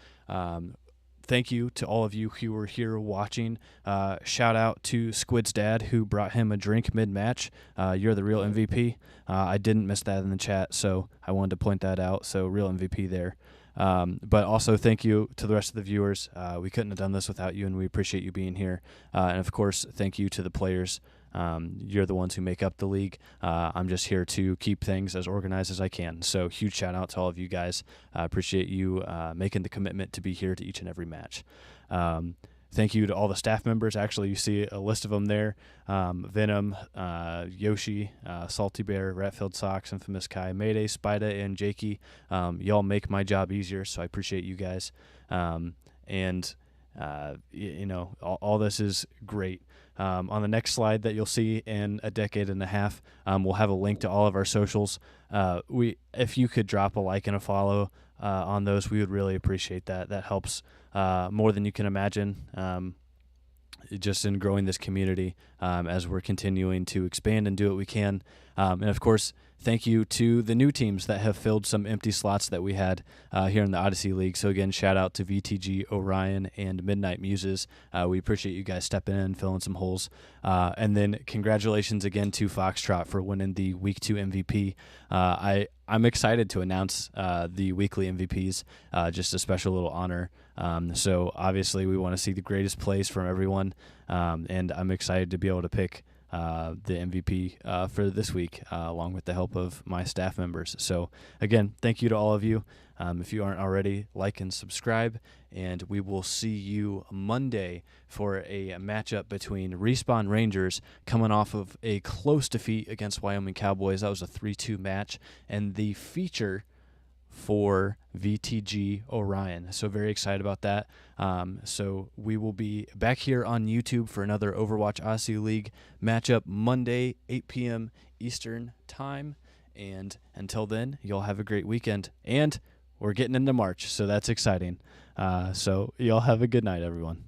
thank you to all of you who were here watching. Shout out to Squid's dad who brought him a drink mid-match. You're the real MVP. I didn't miss that in the chat, so I wanted to point that out. So real MVP there. But also thank you to the rest of the viewers. We couldn't have done this without you, and we appreciate you being here. And of course, thank you to the players. You're the ones who make up the league. I'm just here to keep things as organized as I can. So huge shout out to all of you guys. I appreciate you making the commitment to be here to each and every match. Thank you to all the staff members. Actually, you see a list of them there. Venom, Yoshi, Salty Bear, Ratfield Sox, Infamous Kai, Mayday, Spida, and Jakey. Y'all make my job easier, so I appreciate you guys. All this is great. On the next slide that you'll see in a decade and a half, we'll have a link to all of our socials. If you could drop a like and a follow on those, we would really appreciate that. That helps more than you can imagine, just in growing this community as we're continuing to expand and do what we can. And of course, thank you to the new teams that have filled some empty slots that we had here in the Odyssey League. So again, shout out to VTG, Orion, and Midnight Muses. We appreciate you guys stepping in and filling some holes. And then congratulations again to Foxtrot for winning the Week 2 MVP. I'm excited to announce the weekly MVPs, just a special little honor. So obviously we want to see the greatest plays from everyone, and I'm excited to be able to pick the MVP for this week, along with the help of my staff members. So again, thank you to all of you. If you aren't already, like and subscribe, and we will see you Monday for a matchup between Respawn Rangers coming off of a close defeat against Wyoming Cowboys. That was a 3-2 match, and the feature for VTG Orion. So very excited about that. So we will be back here on YouTube for another Overwatch Odyssey League matchup Monday, 8 p.m. Eastern Time. And until then, y'all have a great weekend. And we're getting into March, so that's exciting. So y'all have a good night, everyone.